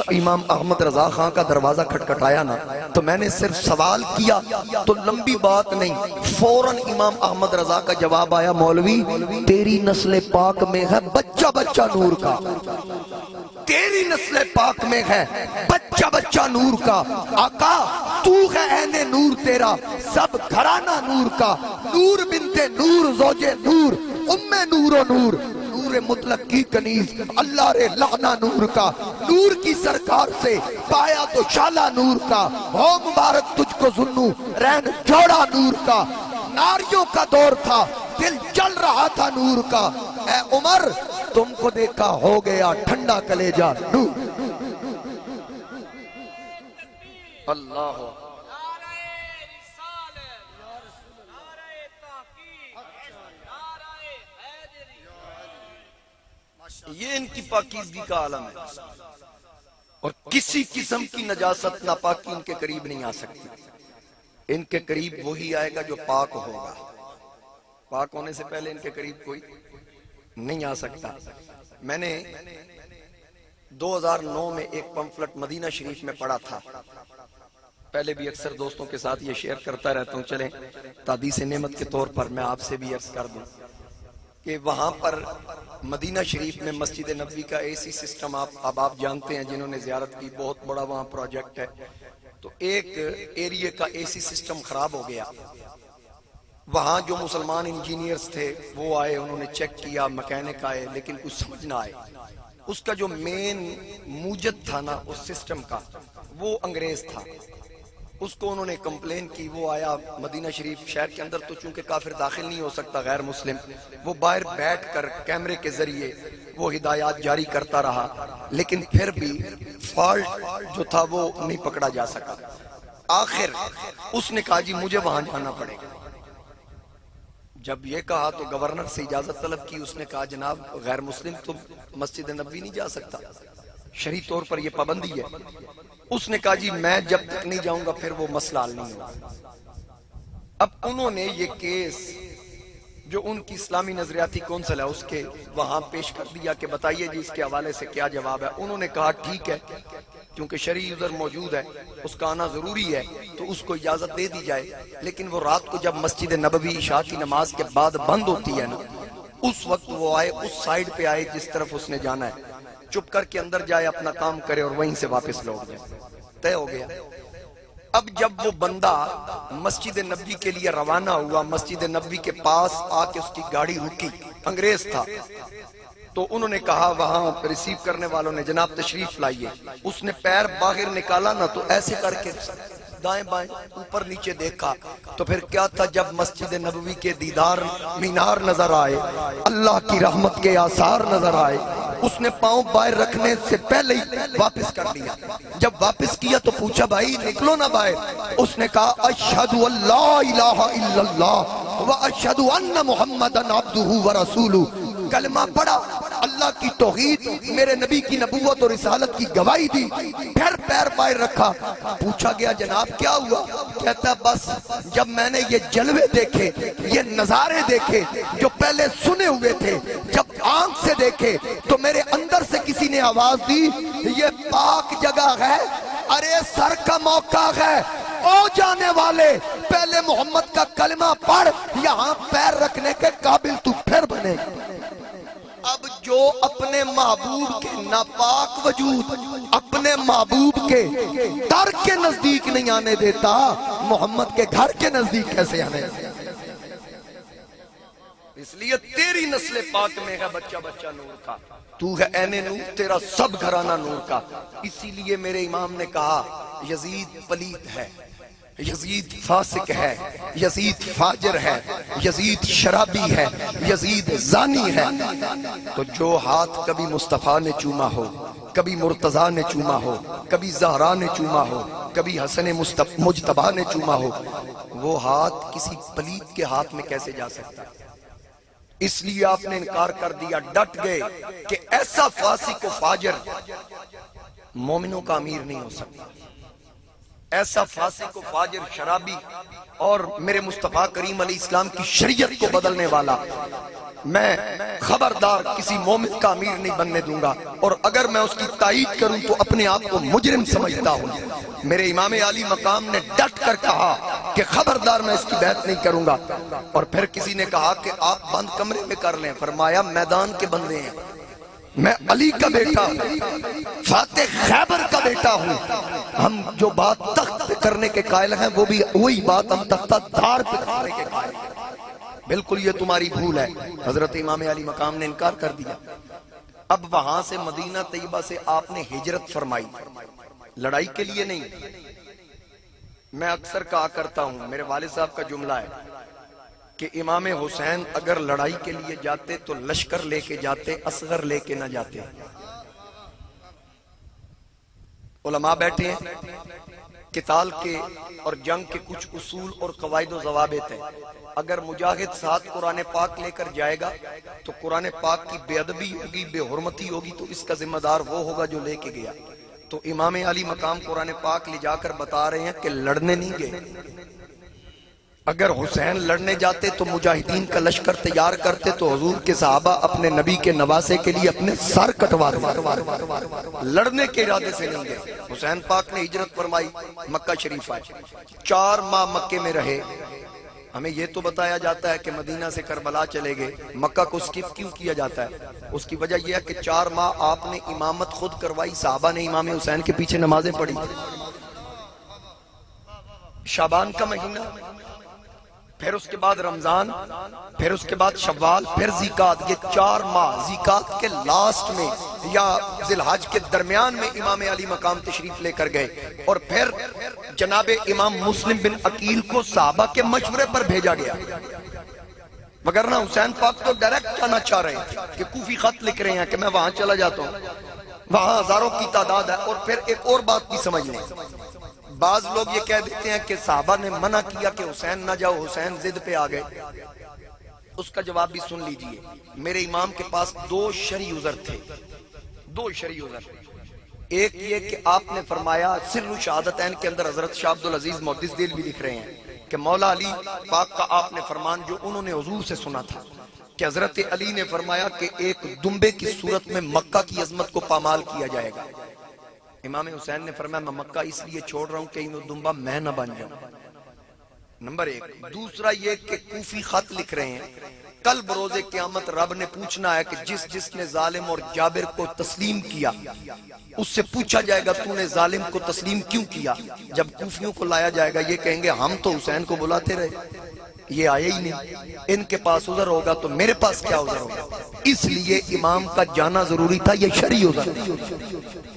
امام احمد رضا خان کا دروازہ کھٹکھٹایا نا تو میں نے صرف سوال کیا تو لمبی بات نہیں، فوراً امام احمد رضا کا جواب آیا، مولوی تیری نسل پاک میں ہے بچہ بچہ نور کا، تیری نسل پاک میں ہے بچہ بچہ نور کا، آقا تو ہے عین نور تیرا سب گھرانہ نور کا، نور بنت نور زوجے نور ام نور و نور، نور نور مطلق کی کنیز، اللہ رے لعنہ نور کا، نور کی سرکار سے پایا تو شالہ نور کا، ہو مبارک تجھ کو ذنو رین جوڑا نور کا، ناریوں کا دور تھا دل جل رہا تھا نور کا، اے عمر تم کو دیکھا ہو گیا ٹھنڈا کلیجہ نور۔ اللہ یہ ان کی پاکیزگی کا عالم ہے، اور کسی قسم کی نجاست ناپاکی ان کے قریب نہیں آ سکتی۔ ان کے قریب وہی آئے گا جو پاک ہوگا، پاک ہونے سے پہلے ان کے قریب کوئی نہیں آ سکتا۔ میں نے 2009 میں ایک پمفلٹ مدینہ شریف میں پڑھا تھا، پہلے بھی اکثر دوستوں کے ساتھ یہ شیئر کرتا رہتا ہوں، چلیں تحدیث نعمت کے طور پر میں آپ سے بھی عرض کر دوں کہ وہاں پر مدینہ شریف میں مسجد نبوی کا اے سی سسٹم اب آپ جانتے ہیں جنہوں نے زیارت کی، بہت بڑا وہاں پروجیکٹ ہے، تو ایک ایریے کا اے سی سسٹم خراب ہو گیا۔ وہاں جو مسلمان انجینئرز تھے وہ آئے، انہوں نے چیک کیا، مکینک آئے، لیکن کچھ سمجھ نہ آئے۔ اس کا جو مین موجد تھا نا اس سسٹم کا، وہ انگریز تھا۔ اس کو انہوں نے کمپلین کی، وہ آیا مدینہ شریف شہر کے اندر، تو چونکہ کافر داخل نہیں ہو سکتا غیر مسلم، وہ باہر بیٹھ کر کیمرے کے ذریعے وہ ہدایات جاری کرتا رہا، لیکن پھر بھی فالٹ جو تھا وہ نہیں پکڑا جا سکا۔ آخر اس نے کہا جی مجھے وہاں جانا پڑے گا۔ جب یہ کہا تو گورنر سے اجازت طلب کی، اس نے کہا جناب غیر مسلم تو مسجد نبوی نہیں جا سکتا، شرعی طور پر یہ پابندی ہے۔ اس نے کہا جی میں جب تک نہیں جاؤں گا پھر وہ مسئلہ حل نہیں ہوگا۔ اب انہوں نے یہ کیس جو ان کی اسلامی نظریاتی کونسل ہے اس کے وہاں پیش کر دیا کہ بتائیے جی اس کے حوالے سے کیا جواب ہے۔ انہوں نے کہا ٹھیک ہے، کیونکہ شرعی عذر موجود ہے، اس کا آنا ضروری ہے، تو اس کو اجازت دے دی جائے۔ لیکن وہ رات کو جب مسجد نبوی عشاء کی نماز کے بعد بند ہوتی ہے نا، اس وقت وہ آئے، اس سائیڈ پہ آئے جس طرف اس نے جانا ہے، چپ کر کے اندر جائے، اپنا کام کرے اور وہیں سے واپس لوٹ جائے۔ طے ہو گیا۔ اب جب وہ بندہ مسجد نبوی کے لیے روانہ ہوا، مسجد نبوی کے پاس آ کے اس کی گاڑی رکی، انگریز تھا، تو انہوں نے کہا وہاں ریسیو کرنے والوں نے جناب تشریف لائیے۔ اس نے پیر باہر نکالا نا تو ایسے کر کے دائیں بائیں اوپر نیچے دیکھا، تو پھر کیا تھا جب مسجد نبوی کے دیدار مینار نظر آئے، اللہ کی رحمت کے آثار نظر آئے، اس نے پاؤں باہر رکھنے سے پہلے ہی واپس کر لیا۔ جب واپس کیا تو پوچھا بھائی نکلو نا باہر، اس نے کہا اشہد ان لا الہ الا اللہ و اشہد ان محمدن عبدہ و رسولہ، کلمہ پڑھا، اللہ کی توحید، میرے نبی کی نبوت اور رسالت کی گواہی دی، پھر پیر باہر رکھا۔ پوچھا گیا جناب کیا ہوا؟ کہتا بس جب میں نے یہ جلوے دیکھے، یہ نظارے دیکھے جو پہلے سنے ہوئے تھے، جب آنکھ سے دیکھے تو میرے اندر سے کسی نے آواز دی یہ پاک جگہ ہے، ارے سر کا موقع ہے، او جانے والے پہلے محمد کا کلمہ پڑھ، یہاں پیر رکھنے کے قابل تو پھر بنے۔ اب جو اپنے محبوب کے ناپاک وجود اپنے محبوب کے در کے نزدیک نہیں آنے دیتا، محمد کے گھر کے نزدیک کیسے آنے دیتا؟ اس لیے تیری نسل پاک میں ہے بچہ بچہ نور کا، تو ہے عین نور، تیرا سب گھرانہ نور کا۔ اسی لیے میرے امام نے کہا یزید پلید ہے، یزید فاسق ہے، یزید فاجر ہے، یزید شرابی ہے، یزید زانی ہے۔ تو جو ہاتھ کبھی مصطفیٰ نے چوما ہو، کبھی مرتضیٰ نے چوما ہو، کبھی زہرا نے چوما ہو، کبھی حسن مجتبیٰ نے چوما ہو، وہ ہاتھ کسی پلید کے ہاتھ میں کیسے جا سکتا؟ اس لیے آپ نے انکار کر دیا، ڈٹ گئے کہ ایسا فاسق و فاجر مومنوں کا امیر نہیں ہو سکتا، ایسا فاسق و فاجر شرابی اور میرے مصطفیٰ کریم علیہ السلام کی شریعت کو بدلنے والا میں خبردار کسی مومن کا امیر نہیں بننے دوں گا، اور اگر میں اس کی تائید کروں تو اپنے آپ کو مجرم سمجھتا ہوں۔ میرے امام عالی مقام نے ڈٹ کر کہا کہ خبردار میں اس کی بیعت نہیں کروں گا۔ اور پھر کسی نے کہا کہ آپ بند کمرے میں کر لیں، فرمایا میدان کے بندے ہیں، میں علی کا بیٹا ہوں، فاتح خیبر کا بیٹا ہوں، ہم جو بات تخت پہ کرنے کے قائل ہیں وہ بھی وہی بات ہم تختہ دار پہ کرنے کے قائل ہیں۔ بالکل یہ تمہاری بھول ہے۔ حضرت امام علی مقام نے انکار کر دیا۔ اب وہاں سے مدینہ طیبہ سے آپ نے ہجرت فرمائی، لڑائی کے لیے نہیں۔ میں اکثر کہا کرتا ہوں، میرے والد صاحب کا جملہ ہے کہ امام حسین اگر لڑائی کے لیے جاتے تو لشکر لے کے جاتے، اصغر لے کے نہ جاتے۔ علماء بیٹھے ہیں، قتال کے اور جنگ کے کچھ اصول اور قواعد و ضوابط ہیں۔ اگر مجاہد ساتھ قرآن پاک لے کر جائے گا تو قرآن پاک کی بے ادبی ہوگی، بے حرمتی ہوگی، تو اس کا ذمہ دار وہ ہوگا جو لے کے گیا۔ تو امام علی مقام قرآن پاک لے جا کر بتا رہے ہیں کہ لڑنے نہیں گئے۔ اگر حسین لڑنے جاتے تو مجاہدین کا لشکر تیار کرتے تو حضور کے صحابہ اپنے نبی کے نواسے کے لیے اپنے سر کٹوا دیں، لڑنے کے ارادے سے نہیں گئے۔ حسین پاک نے ہجرت فرمائی، مکہ شریف آئے، 4 ماہ مکے میں رہے۔ ہمیں یہ تو بتایا جاتا ہے کہ مدینہ سے کربلا چلے گئے، مکہ کو سکپ کیوں کیا جاتا ہے؟ اس کی وجہ یہ ہے کہ 4 ماہ آپ نے امامت خود کروائی، صحابہ نے امام حسین کے پیچھے نمازیں پڑھی۔ شعبان کا مہینہ، پھر اس کے بعد رمضان، پھر اس کے بعد شوال، پھر ذیقعد، یہ 4 ماہ ذیقعد کے لاسٹ میں یا ذی الحج کے درمیان میں امام علی مقام تشریف لے کر گئے، اور پھر جناب امام مسلم بن عقیل کو صحابہ کے مشورے پر بھیجا گیا۔ وگرنہ حسین پاک تو ڈائریکٹ جانا چاہ رہے ہیں کہ کوفی خط لکھ رہے ہیں کہ میں وہاں چلا جاتا ہوں، وہاں ہزاروں کی تعداد ہے۔ اور پھر ایک اور بات بھی سمجھ لیں، بعض لوگ یہ کہہ دیتے ہیں کہ صحابہ نے منع کیا کہ حسین نہ جاؤ، حسین ضد پہ آ گئے۔ اس کا جواب بھی سن لیجئے۔ میرے امام کے پاس 2 شرعی عذر تھے، 2 شرعی عذر۔ ایک یہ کہ آپ نے فرمایا، سر شہادتین کے اندر حضرت شاہ عبدالعزیز محدث دہلوی لکھ رہے ہیں کہ مولا علی پاک کا آپ نے فرمان جو انہوں نے حضور سے سنا تھا کہ حضرت علی نے فرمایا کہ ایک دمبے کی صورت میں مکہ کی عظمت کو پامال کیا جائے گا۔ امام حسین نے فرمایا میں مکہ اس لیے چھوڑ رہا ہوں کہ انہوں دمبا میں نہ بن جاؤں، نمبر 1۔ دوسرا یہ کہ کوفی خط لکھ رہے ہیں، کل بروز قیامت رب نے پوچھنا ہے کہ جس نے ظالم اور جابر کو تسلیم کیا اس سے پوچھا جائے گا تو نے ظالم کو تسلیم کیوں کیا؟ جب کوفیوں کو لایا جائے گا یہ کہیں گے ہم تو حسین کو بلاتے رہے، یہ آئے ہی نہیں۔ ان کے پاس عذر ہوگا تو میرے پاس کیا عذر ہوگا؟ اس لیے امام کا جانا ضروری تھا، یہ شرعی عذر۔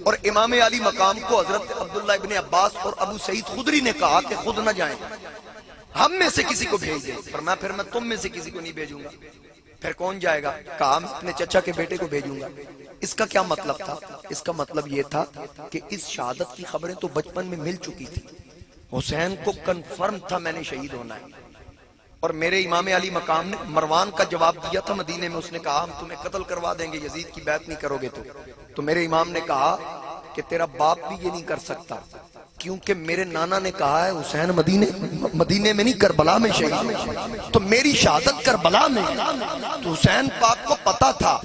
اور امام علی مقام کو حضرت عبداللہ ابن عباس اور ابو سعید خدری نے کہا کہ خود نہ جائیں، ہم میں سے کسی کو بھیج دیں۔ فرمایا پھر میں تم میں سے کسی کو نہیں بھیجوں گا۔ پھر کون جائے گا؟ کہا میں اپنے چچا کے بیٹے کو بھیجوں گا۔ اس کا کیا مطلب تھا؟ اس کا مطلب یہ تھا کہ اس شہادت کی خبریں تو بچپن میں مل چکی تھی، حسین کو کنفرم تھا میں نے شہید ہونا ہے۔ اور میرے امام علی مقام نے مروان کا جواب دیا تھا مدینے میں، اس نے کہا ہم تمہیں قتل کروا دیں گے یزید کی بیعت نہیں کرو گے تو میرے امام نے کہا کہ تیرا باپ بھی یہ نہیں کر سکتا، کیونکہ میرے نانا نے کہا ہے حسین مدینے میں نہیں کربلا میں شہید، تو میری شہادت کربلا میں۔ تو حسین پاک کو پتا تھا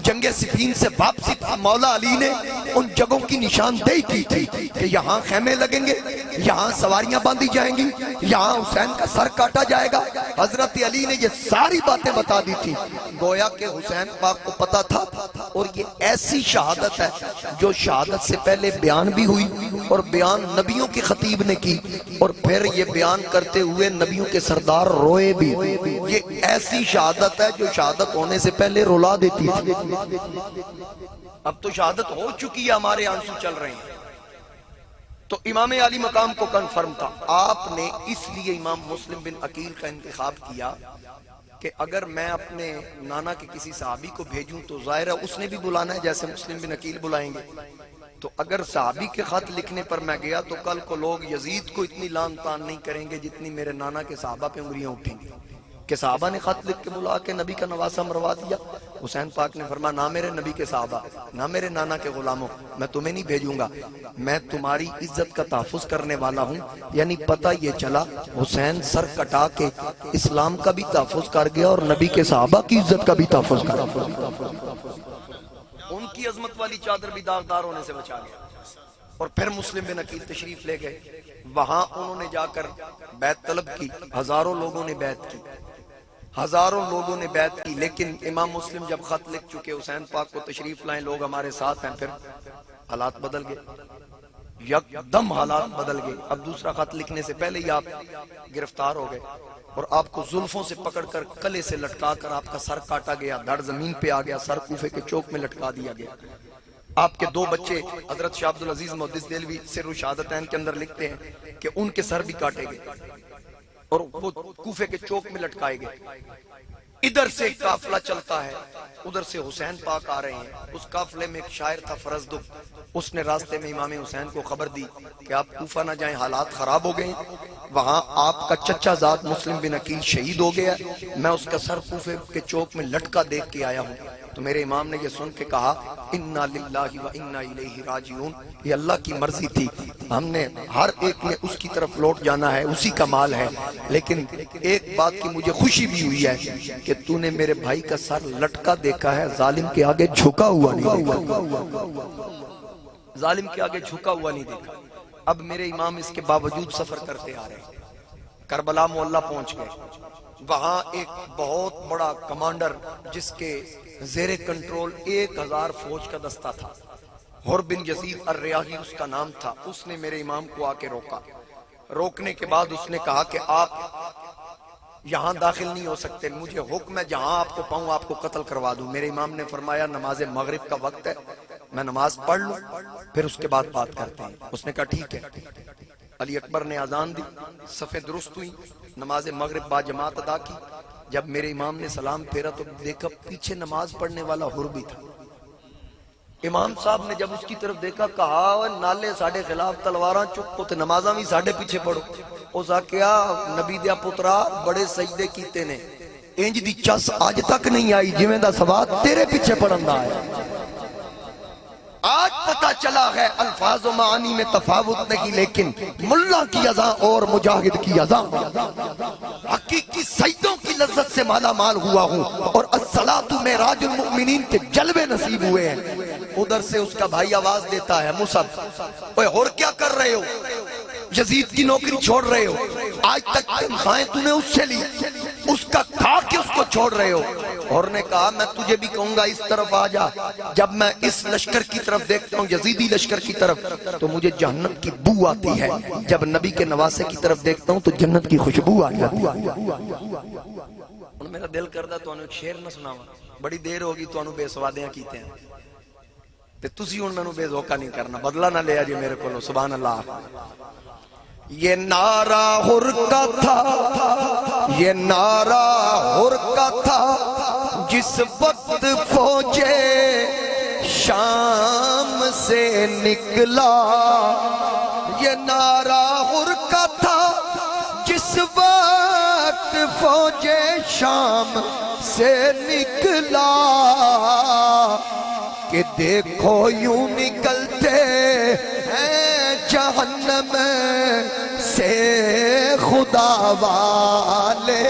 جنگ صفین سے واپسی مولا علی نے ان جگہوں کی نشاندہی کی تھی کہ یہاں خیمے لگیں گے، یہاں سواریاں باندھی جائیں گی، یہاں حسین کا سر کاٹا جائے گا۔ حضرت علی نے یہ ساری باتیں بتا دی تھی، گویا کہ حسین پاک کو پتا تھا۔ اور یہ ایسی شہادت ہے جو شہادت سے پہلے بیان بھی ہوئی اور بیان نبیوں کے خطیب نے کی، اور پھر یہ بیان کرتے ہوئے نبیوں کے سردار روئے بھی۔ یہ ایسی شہادت ہے جو شہادت ہونے سے پہلے رلا دیتی تھی۔ اب تو شہادت ہو چکی ہے، ہمارے آنسو چل رہے ہیں۔ تو امام علی مقام کو کنفرم تھا۔ آپ نے اس لیے امام مسلم بن عقیل کا انتخاب کیا کہ اگر میں اپنے نانا کے کسی صحابی کو بھیجوں تو ظاہر ہے اس نے بھی بلانا ہے جیسے مسلم بن عقیل بلائیں گے، تو اگر صحابی کے خط لکھنے پر میں گیا تو کل کو لوگ یزید کو اتنی لان تان نہیں کریں گے جتنی میرے نانا کے صحابہ پہ انگلیاں اٹھیں گی کہ صحابہ نے خط لکھ کے بلا کے نبی کا نواسہ مروا دیا۔ حسین پاک نے فرمایا نہ میرے نبی کے صحابہ، نہ میرے نانا کے غلاموں، میں تمہیں نہیں بھیجوں گا، میں تمہاری عزت کا تحفظ کرنے والا ہوں۔ یعنی پتہ یہ چلا حسین سر کٹا کے اسلام کا بھی تحفظ کر گیا اور نبی کے صحابہ کی عزت کا بھی تحفظ کر گیا، ان کی عظمت والی چادر بھی داغدار ہونے سے بچا گیا۔ اور پھر مسلم بن عقیل تشریف لے گئے، وہاں انہوں نے جا کر بیعت طلب کی، ہزاروں لوگوں نے بیعت کی، ہزاروں لوگوں نے بیعت کی۔ لیکن امام مسلم جب خط لکھ چکے حسین پاک کو تشریف لائیں، لوگ ہمارے ساتھ ہیں، پھر حالات بدل گئے۔ یکدم حالات بدل گئے. اب دوسرا خط لکھنے سے پہلے ہی آپ گرفتار ہو گئے اور آپ کو زلفوں سے پکڑ کر کلے سے لٹکا کر آپ کا سر کاٹا گیا, دھڑ زمین پہ آ گیا, سر کوفے کے چوک میں لٹکا دیا گیا. آپ کے 2 بچے حضرت شاہ عبد العزیز محدث دہلوی سر شہادتین کے اندر لکھتے ہیں کہ ان کے سر بھی کاٹے گئے اور وہ کوفے کے چوک میں لٹکائے گئے. ادھر سے قافلہ چلتا ہے, ادھر سے حسین پاک آ رہے ہیں. اس قافلے میں ایک شاعر تھا فرزدق, اس نے راستے میں امام حسین کو خبر دی کہ آپ کوفہ نہ جائیں, حالات خراب ہو گئے, وہاں آپ کا چچا زاد مسلم بن عقیل شہید ہو گیا, میں اس کا سر کوفے کے چوک میں لٹکا دیکھ کے آیا ہوں. تو میرے امام نے یہ سن کے کہا انا للہ و انا الیہ راجعون, یہ اللہ کی مرضی تھی, ہم نے ہر ایک نے اس کی طرف لوٹ جانا ہے, اسی کا مال ہے. لیکن ایک بات کی مجھے خوشی بھی ہوئی ہے کہ تو نے میرے بھائی کا سر لٹکا دیکھا ہے, ظالم کے آگے جھکا ہوا نہیں دیکھا, ظالم کے آگے جھکا ہوا نہیں دیکھا. اب میرے امام اس کے باوجود سفر کرتے آ رہے ہیں. کربلا محلہ پہنچ گئے, وہاں ایک بہت بڑا کمانڈر جس کے زیر کنٹرول 1000 فوج کا دستہ تھا, حر بن یزید الریاحی اس کا نام تھا, اس نے میرے امام کو آ کے روکا. روکنے کے بعد اس نے کہا کہ آپ یہاں داخل نہیں ہو سکتے, مجھے حکم ہے جہاں آپ کو پاؤں آپ کو قتل کروا دوں. میرے امام نے فرمایا نماز مغرب کا وقت ہے, میں نماز پڑھ لوں پھر اس کے بعد بات کرتے ہیں. اس نے کہا ٹھیک ہے. علی اکبر نے اذان دی, صفیں درست ہوئی, نماز مغرب با جماعت ادا کی. جب میرے امام نے سلام پھیرا تو دیکھا پیچھے نماز پڑھنے والا حر بھی تھا. امام صاحب نے جب اس کی طرف دیکھا کہا نالے ساڑھے خلاف تلواراں چک تے نمازاں بھی ساڑھے پیچھے پڑھو. اس آکیا نبی دیا پترا بڑے سجدے کیتے نے, انج دی چس آج تک نہیں آئی جویں دا سواد تیرے پیچھے پڑھن دا ہے. آج پتہ چلا ہے الفاظ و معانی میں تفاوت نہیں, لیکن ملا کی اذان اور مجاہد کی اذان, حقیقی سجدوں کی لذت سے مالا مال ہوا ہوں اور الصلاۃ معراج المؤمنین کے جلوے نصیب ہوئے ہیں. ادھر سے اس کا بھائی آواز دیتا ہے مصعب, اوے اور کیا کر رہے ہو, یزید کی نوکری چھوڑ رہے ہو, آج تک تنخواہیں تو نے اس سے لی, اس کا کھا کے اس کو چھوڑ رہے ہو. اور نے کہا میں تجھے بھی کہوں گا اس طرف آ جا. جب میں اس لشکر کی طرف دیکھتا ہوں, یزیدی لشکر کی طرف, تو مجھے جہنم کی بو آتی ہے. جب نبی کے نواسے کی طرف دیکھتا ہوں تو جنت کی خوشبو آ جاتی ہے. میرا دل کردہ تو انہوں ایک شعر نہ سناوا, بڑی دیر ہوگی تو انہوں بے سوادیاں کیتے ہیں, تے تسی ان میں بے ذوقہ نہیں کرنا, بدلہ نہ لیا جی میرے کو. سبحان اللہ. یہ نعرہ حر کا تھا, یہ نعرہ حر کا تھا جس وقت فوجے شام سے نکلا. یہ نعرہ حر کا تھا جس وقت فوجے شام سے نکلا, کہ دیکھو یوں نکلتے ہیں جہنم سے خدا والے,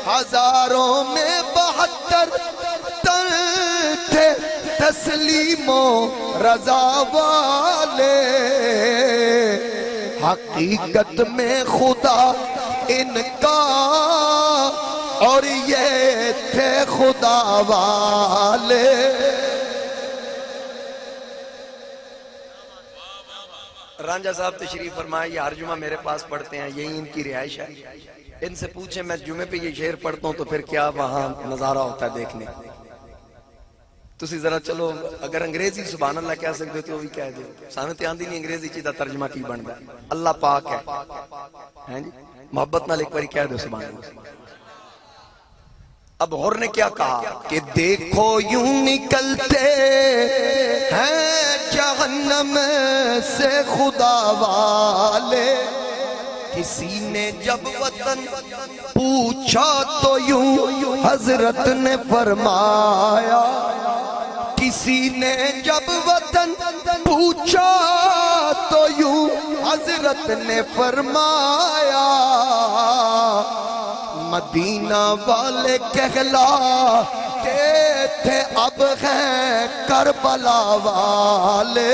ہزاروں میں 72 تن تھے تسلیم و رضا والے. حقیقت میں خدا ان کا اور یہ تھے خدا والے. رانجھا صاحب تشریف فرمائے, یہ ہر جمعہ میرے پاس پڑھتے ہیں, یہی ان کی رہائش ہے. ان سے پوچھیں میں جمعے پہ یہ شعر پڑھتا ہوں تو پھر کیا وہاں نظارہ ہوتا ہے دیکھنے. تسی ذرا چلو اگر انگریزی سبحان اللہ کہہ سکتے تو بھی کہہ دو, سانو تے آندی نہیں انگریزی چیز دا ترجمہ کی بندا ہے. اللہ پاک ہے جی, محبت نال ایک باری کہہ دو سبحان اللہ. اب حر نے کیا کہا کہ دیکھو یوں نکلتے ہیں جہنم سے خدا والے. کسی نے جب وطن پوچھا تو یوں حضرت نے فرمایا, کسی نے جب وطن پوچھا تو یوں حضرت نے فرمایا, مدینہ والے کہلاتے تھے اب ہیں کربلا والے.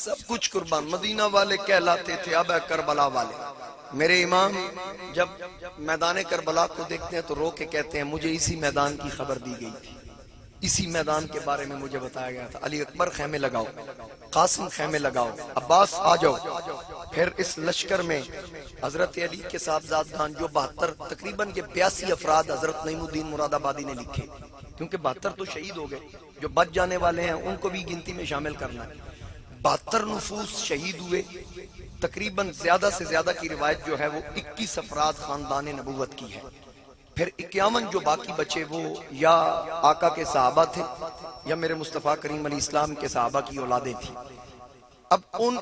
سب کچھ قربان. مدینہ والے کہلاتے تھے اب کربلا والے. میرے امام جب میدان کربلا کو دیکھتے ہیں تو رو کے کہتے ہیں مجھے اسی میدان کی خبر دی گئی تھی, اسی میدان کے بارے میں مجھے بتایا گیا تھا. علی اکبر خیمے لگاؤ, قاسم خیمے لگاؤ, عباس آ جاؤ. پھر اس لشکر میں حضرت علی کے صاحبزادگان جو 72 تقریباً یہ 82 افراد حضرت نعیم الدین مراد آبادی نے لکھے, کیونکہ 72 تو شہید ہو گئے, جو بچ جانے والے ہیں ان کو بھی گنتی میں شامل کرنا ہے. 72 نفوس شہید ہوئے. تقریباً زیادہ سے زیادہ کی روایت جو ہے وہ 21 افراد خاندان نبوت کی ہے. پھر 51 جو باقی بچے وہ یا آقا کے صحابہ تھے یا میرے مصطفیٰ کریم علیہ السلام کے صحابہ کی اولادیں تھیں. اب ان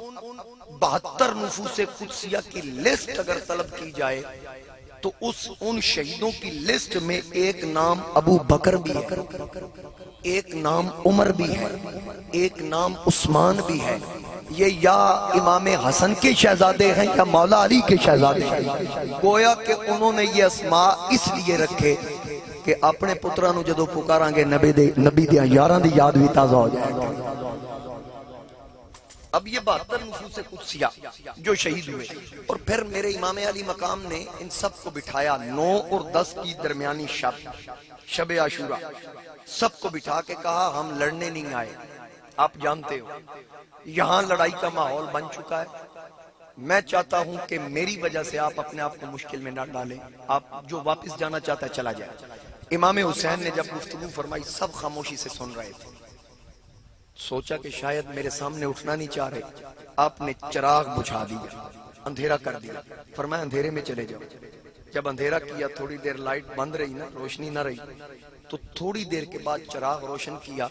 72 نفوس قدسیہ کی لسٹ اگر طلب کی جائے تو ان شہیدوں کی لسٹ میں ایک نام ابو بکر بھی ہے, ایک نام عمر بھی ہے, ایک نام عثمان بھی ہے. یہ یا امام حسن کے شہزادے ہیں یا مولا علی کے شہزادے ہیں. گویا کہ انہوں نے یہ اسماء اس لیے رکھے کہ اپنے پتروں نو جدو پکاران گے نبی دیاں یاراں دی یاد بھی تازہ ہو جائے گا. اب یہ 72 نفوس قدسیہ جو شہید ہوئے, اور پھر میرے امام علی مقام نے ان سب کو بٹھایا 9 اور 10 کی درمیانی شب عاشورہ, سب کو بٹھا کے کہا ہم لڑنے نہیں آئے. آپ جانتے ہو یہاں لڑائی کا ماحول بن چکا ہے. میں چاہتا ہوں کہ میری وجہ سے آپ اپنے آپ کو مشکل میں نہ ڈالیں. آپ جو واپس جانا چاہتا ہے چلا جائے. امام حسین نے جب گفتگو فرمائی سب خاموشی سے سن رہے تھے. سوچا کہ شاید میرے سامنے اٹھنا نہیں چاہ رہے. آپ نے چراغ بجھا دیا, اندھیرا کر دیا. فرمایا اندھیرے میں چلے جاؤ. جب اندھیرا کیا تھوڑی دیر لائٹ بند رہی نا, روشنی نہ رہی, تو تھوڑی دیر کے بعد چراغ روشن کیا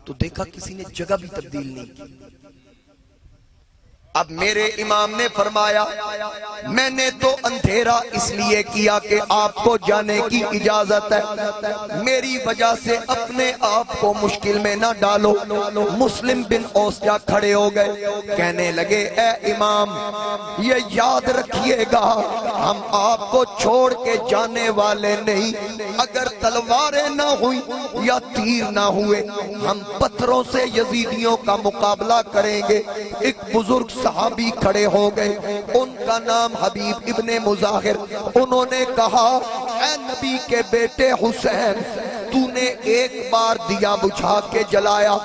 تو دیکھا کسی نے جگہ بھی تبدیل نہیں کی. اب میرے امام نے فرمایا میں نے تو اندھیرا اس لیے کیا کہ آپ کو جانے کی اجازت ہے, میری وجہ سے اپنے آپ کو مشکل میں نہ ڈالو. مسلم بن اوسجا کھڑے ہو گئے, کہنے لگے اے امام یہ یاد رکھیے گا ہم آپ کو چھوڑ کے جانے والے نہیں. اگر تلواریں نہ ہوئی یا تیر نہ ہوئے ہم پتھروں سے یزیدیوں کا مقابلہ کریں گے. ایک بزرگ صحابی کھڑے ہو گئے, ان کا نام حبیب ابن مظاہر. انہوں نے کہا اے نبی کے بیٹے حسین, تو نے ایک بار دیا بجھا کے جلایا,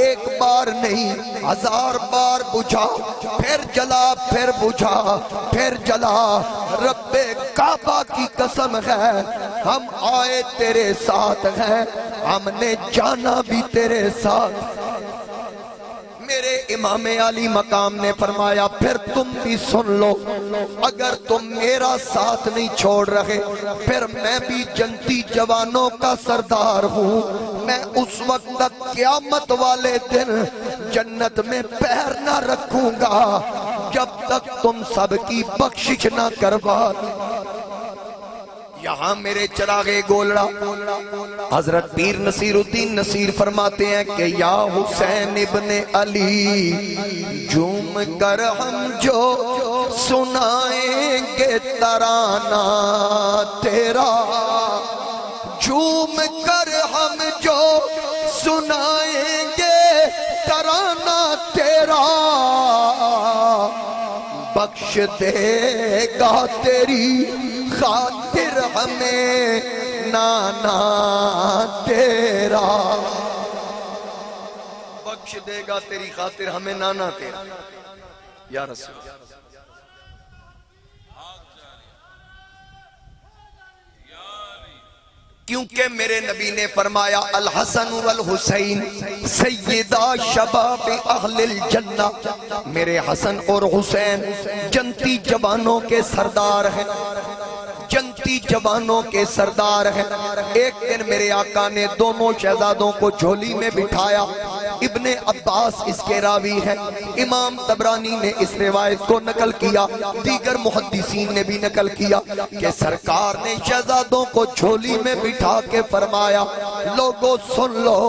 ایک بار نہیں 1000 بار بجھا, پھر جلا, پھر بجھا, پھر جلا. رب کعبہ کی قسم ہے ہم آئے تیرے ساتھ ہیں, ہم نے جانا بھی تیرے ساتھ. میرے امام علی مقام نے فرمایا پھر تم بھی سن لو, اگر تم میرا ساتھ نہیں چھوڑ رہے پھر میں بھی جنتی جوانوں کا سردار ہوں. میں اس وقت تک قیامت والے دن جنت میں پیر نہ رکھوں گا جب تک تم سب کی بخشش نہ کروا. یہاں میرے چراغے گولڑا حضرت پیر نصیر الدین نصیر فرماتے ہیں کہ یا حسین ابن علی جھوم کر ہم جو سنائیں گے ترانہ تیرا, جھوم کر ہم جو سنائیں گے ترانہ تیرا, بخش دے گا تیری خاطر ہمیں نانا تیرا, بخش دے گا تیری خاطر ہمیں نانا تیرا. یا رسول کیونکہ میرے نبی نے فرمایا الحسن والحسین سیدہ شباب اہل الجنہ, میرے حسن اور حسین جنتی جوانوں کے سردار ہیں, جنتی جوانوں کے سردار ہیں. ایک دن میرے آقا نے دونوں شہزادوں کو جھولی میں بٹھایا. ابن عباس اس کے راوی ہے, امام طبرانی نے اس روایت کو نقل کیا, دیگر محدثین نے بھی نقل کیا کہ سرکار نے شہزادوں کو جھولی میں بٹھا کے فرمایا لوگوں سن لو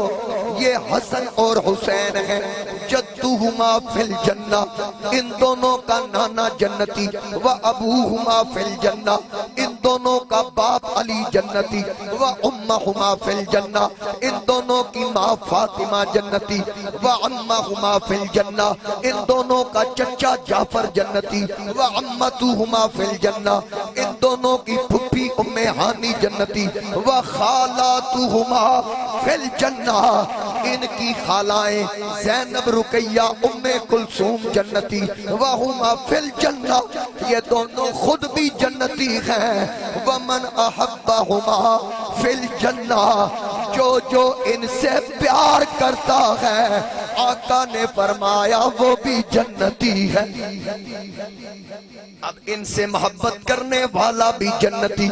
یہ حسن اور حسین ہیں, جدہما فی الجنہ, ان دونوں کا نانا جنتی, و ابوہما فی الجنہ, ان دونوں کا باپ علی جنتی و امہما فی الجنہ، ان دونوں کی ماں فاطمہ جنتی و عمہما فی الجنہ، ان دونوں کا چچا جعفر جنتی و عمتہما فی الجنہ، ان دونوں کی پھپھی ام ہانی جنتی و خالاتہما فی الجنہ، ان کی خالائیں زینب رقیہ ام کلثوم جنتی وہما فی الجنہ، یہ دونوں خود بھی جنتی ہیں، ومن احبہما فی الجنہ، جو ان سے پیار کرتا ہے آقا نے فرمایا وہ بھی جنتی ہے۔ اب ان سے محبت کرنے والا بھی جنتی۔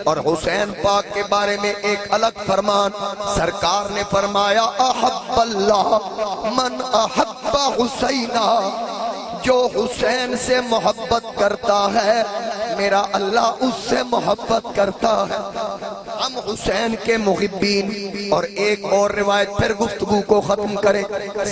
اور حسین پاک کے بارے میں ایک الگ فرمان سرکار نے فرمایا احب اللہ من احب حسینہ، جو حسین سے محبت کرتا ہے میرا اللہ اس سے محبت کرتا ہے۔ ہم حسین کے محبین۔ اور ایک اور روایت پھر گفتگو کو ختم کریں،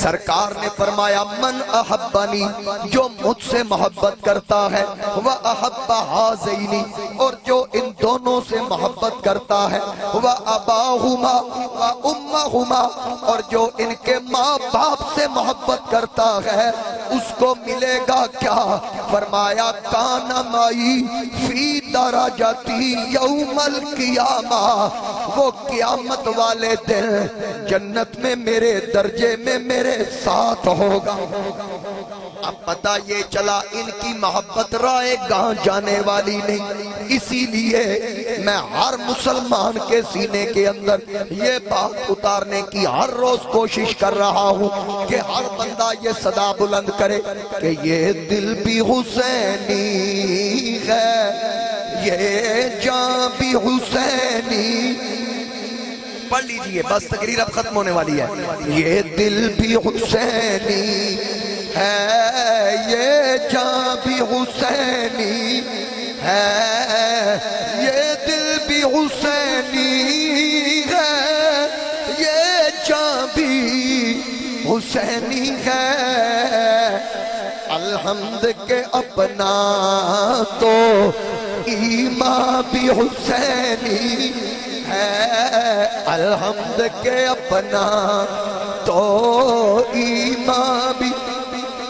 سرکار نے فرمایا من احبنی، جو مجھ سے محبت کرتا ہے، وَأَحَبَّ هَذَيْنِ، اور جو ان دونوں سے محبت کرتا ہے، وَأَبَاهُمَا وَأُمَّهُمَا، اور جو ان کے ماں باپ سے محبت کرتا ہے اس کو ملے گا کیا؟ فرمایا کان مائی فی درجتی یوم القیامہ، وہ قیامت والے دن جنت میں میرے درجے میں میرے ساتھ ہوگا۔ اب پتہ یہ چلا ان کی محبت رائے گاہ جانے والی نہیں، اسی لیے میں ہر مسلمان کے سینے کے اندر یہ بات اتارنے کی ہر روز کوشش کر رہا ہوں کہ ہر بندہ یہ صدا بلند کرے کہ یہ دل بھی حسینی ہے، یہ جان بھی حسینی۔ پڑھ لیجئے بس تقریر اب ختم ہونے والی ہے۔ یہ دل بھی حسینی ہے، یہ جان بھی حسینی ہے، یہ دل بھی حسینی ہے، یہ جان بھی حسینی ہے۔ الحمد کے اپنا تو ایمان بھی حسینی ہے، الحمد کے اپنا تو ایمان بھی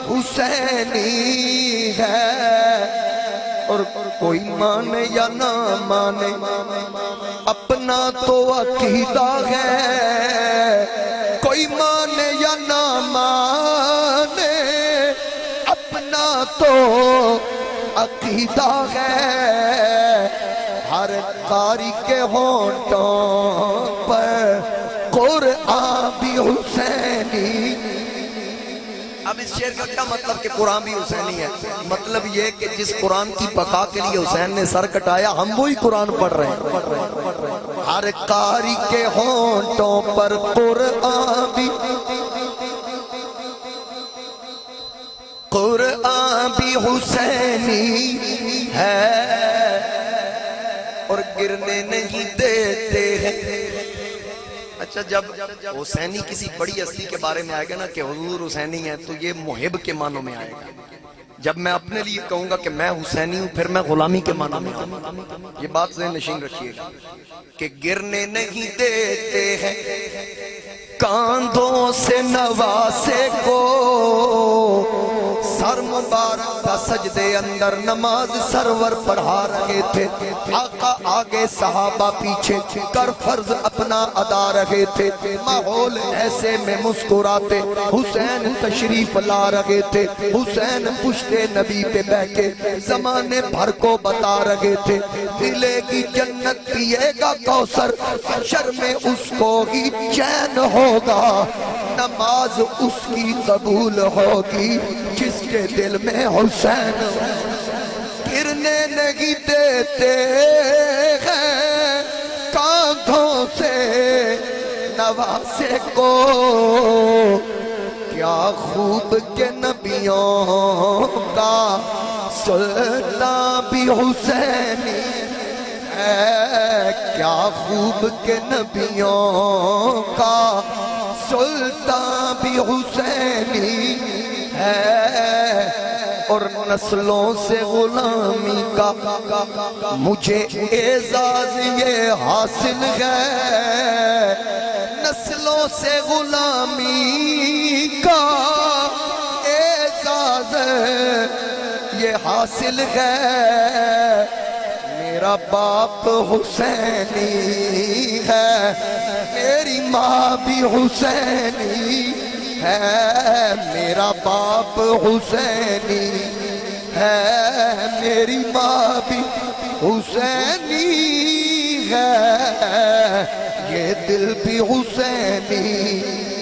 حسینی ہے۔ اور کوئی مانے یا نہ مانے اپنا تو عقیدہ ہے، کوئی مانے یا نہ مانے اپنا تو عقیدہ ہے۔ ہر قاری کے ہونٹوں پر قرآن بھی حسینی۔ اب اس شعر کا کیا مطلب کہ قرآن بھی حسینی ہے؟ مطلب یہ کہ جس قرآن کی بقا کے لیے حسین نے سر کٹایا ہم وہی قرآن پڑھ رہے ہیں۔ ہر قاری کے ہونٹوں پر قرآن بھی، قرآن بھی حسینی ہے، اور گرنے نہیں دیتے ہیں۔ اچھا جب حسینی کسی بڑی ہستی کے بارے میں آئے گا نا کہ حضور حسینی ہے تو یہ محب کے معنوں میں آئے گا۔ جب میں اپنے لیے کہوں گا کہ میں حسینی ہوں پھر میں غلامی کے معنوں میں آؤں گا۔ یہ بات ذہن نشین رکھیے گا کہ گرنے نہیں دیتے ہیں کاندھوں سے نواسے کو، سر مبارک کا سجدے اندر نماز سرور پڑھا رہے تھے، آقا آگے صحابہ پیچھے کر فرض اپنا ادا رہے تھے، ماحول ایسے میں مسکراتے حسین تشریف لا رہے تھے، حسین پشت نبی پہ بیٹھے زمانے بھر کو بتا رہے تھے ملے گی جنت پیے گا کوثر، حشر میں اس کو ہی چین ہوگا، نماز اس کی قبول ہوگی جس کے دل میں حسین گرنے نہیں دیتے ہیں کاندھوں سے نواسے کو۔ کیا خوب کے نبیوں کا سلطان بھی حسینی ہے، کیا خوب کے نبیوں کا سلطان بھی حسینی ہے، اور نسلوں سے غلامی کا مجھے اعزاز یہ حاصل ہے، نسلوں سے غلامی کا اعزاز یہ حاصل ہے، میرا باپ حسینی ہے، میری ماں بھی حسینی ہے، میرا باپ حسینی ہے، میری ماں بھی حسینی ہے، یہ دل بھی حسینی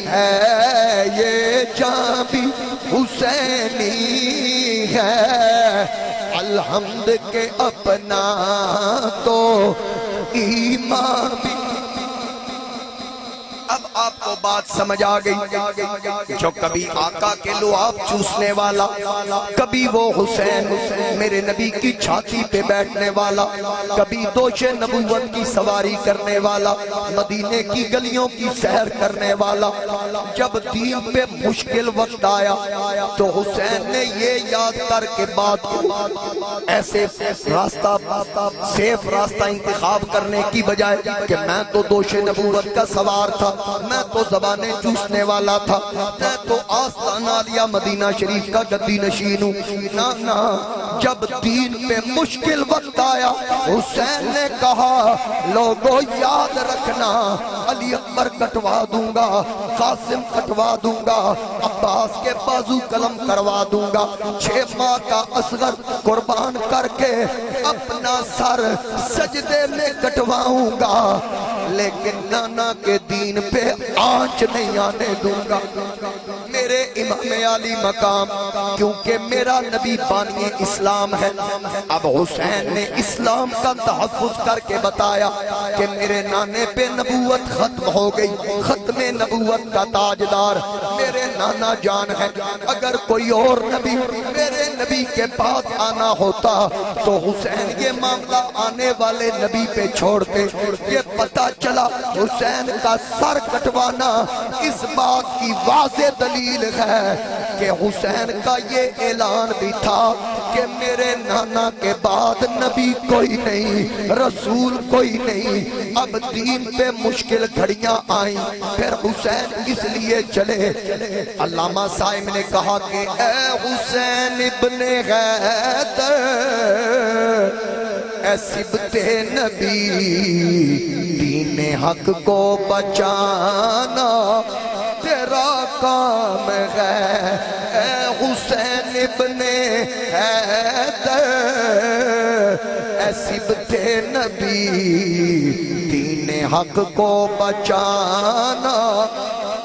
ہے، یہ جان بھی حسینی ہے، الحمد کے اپنا تو ایمان بھی۔ اب آپ کو بات سمجھ آ گئی، جو کبھی آقا کے لعاب چوسنے والا، کبھی وہ حسین میرے نبی کی چھاتی پہ بیٹھنے والا، کبھی دوش نبوت کی سواری کرنے والا، مدینے کی گلیوں کی سیر کرنے والا، جب دین پہ مشکل وقت آیا تو حسین نے یہ یاد کر کے بات کو ایسے راستہ سیف راستہ انتخاب کرنے کی بجائے کہ میں تو دوش نبوت کا سوار تھا، میں تو زبانیں چوسنے والا تھا، میں تو آستانہ عالیہ مدینہ شریف کا گدی نشین ہوں، نا جب دین پہ مشکل وقت آیا حسین نے کہا لوگوں یاد رکھنا، علی اکبر کٹوا دوں گا، قاسم کٹوا دوں گا، عباس کے بازو قلم کروا دوں گا، 6 ماہ کا اصغر قربان کر کے اپنا سر سجدے میں کٹواؤں گا، لیکن نانا کے دین پہ آنچ نہیں آنے دوں گا۔ میرے امام علی مقام کیونکہ میرا نبی بانی اسلام ہے، اب حسین نے اسلام کا تحفظ کر کے بتایا کہ میرے نانے پہ نبوت ختم ہو گئی، ختم نبوت کا تاجدار میرے نانا جان ہے، اگر کوئی اور نبی میرے نبی کے بعد آنا ہوتا تو حسین یہ معاملہ آنے والے نبی پہ چھوڑتے۔ یہ پتہ چلا حسین کا سر کٹوانا اس بات کی واضح دلیل ہے کہ حسین کا یہ اعلان بھی تھا کہ میرے نانا کے بعد نبی کوئی نہیں، رسول کوئی نہیں، اب دین پہ مشکل گھڑیاں آئیں، پھر حسین اس لیے چلے۔ علامہ صاحب نے کہا کہ اے حسین ابن حیدر، اے سبط نبی، دین حق کو بچانا تیرا کام ہے، اے حسین ابن حیدر، اے سبط نبی، دین حق کو بچانا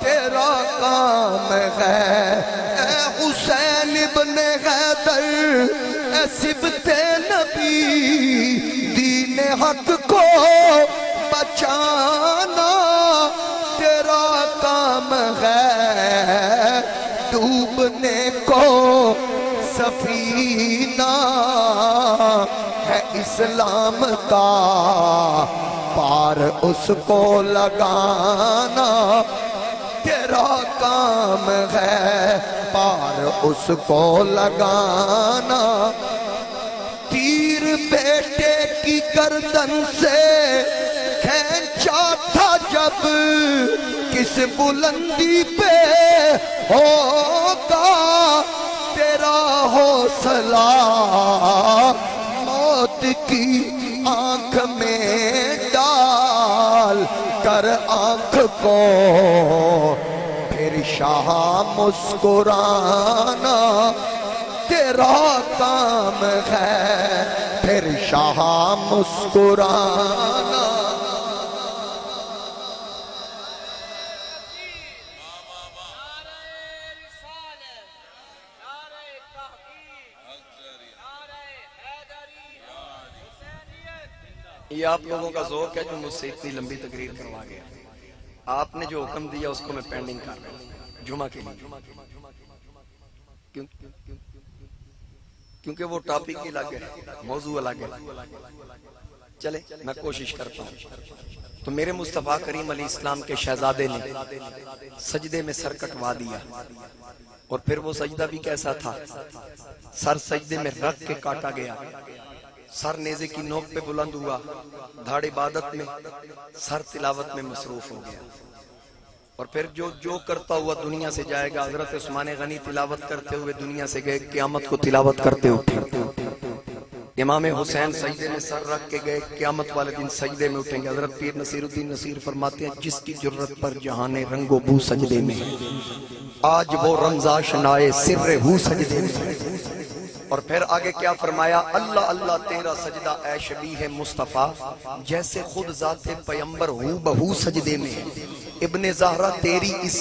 تیرا کام ہے، اے حسین ابن حیدر، اے سبط نبی، دین حق کو بچانا تیرا کام ہے، ڈوبنے کو سفینہ ہے اسلام کا، پار اس کو لگانا تیرا کام ہے، پار اس کو لگانا، تیر بیٹے کی گردن سے کھینچا تھا جب، کس بلندی پہ ہوگا تیرا حوصلہ، موت کی آنکھ میں ڈال کر آنکھ کو پھر شاہ مسکرانا تیرا کام ہے، پھر شاہ مسکرانا۔ یہ آپ لوگوں کا ذوق ہے جو مجھ سے اتنی لمبی تقریر کروا گیا، آپ نے جو حکم دیا اس کو میں پینڈنگ کر رہا ہوں جمعہ کے لیے، کیونکہ وہ ٹاپک ہی الگ ہے، موضوع الگ ہے۔ چلے میں کوشش کرتا ہوں۔ تو میرے مصطفیٰ کریم علیہ السلام کے شہزادے نے سجدے میں سر کٹوا دیا، اور پھر وہ سجدہ بھی کیسا تھا، سر سجدے میں رکھ کے کاٹا گیا، سر نیزے کی نوک پہ بلند ہوا، دھاڑ عبادت میں، سر تلاوت میں مصروف ہو گیا، اور پھر جو کرتا ہوا دنیا سے جائے گا۔ حضرت عثمان غنی تلاوت کرتے ہوئے دنیا سے گئے، قیامت کو تلاوت کرتے اٹھے۔ امام حسین سجدے میں سر رکھ کے گئے، قیامت والے دن سجدے میں اٹھیں گے۔ حضرت پیر نصیر الدین نصیر فرماتے ہیں جس کی جرت پر جہان رنگ و بو سجدے میں، آج وہ رمزاش نائے سر ہو سجدے میں۔ اور پھر آگے کیا فرمایا، اللہ اللہ تیرا سجدہ اے شبیہ مصطفیٰ جیسے خود ذات پیمبر ہو بہو سجدے میں۔ ابن زہرا تیری اس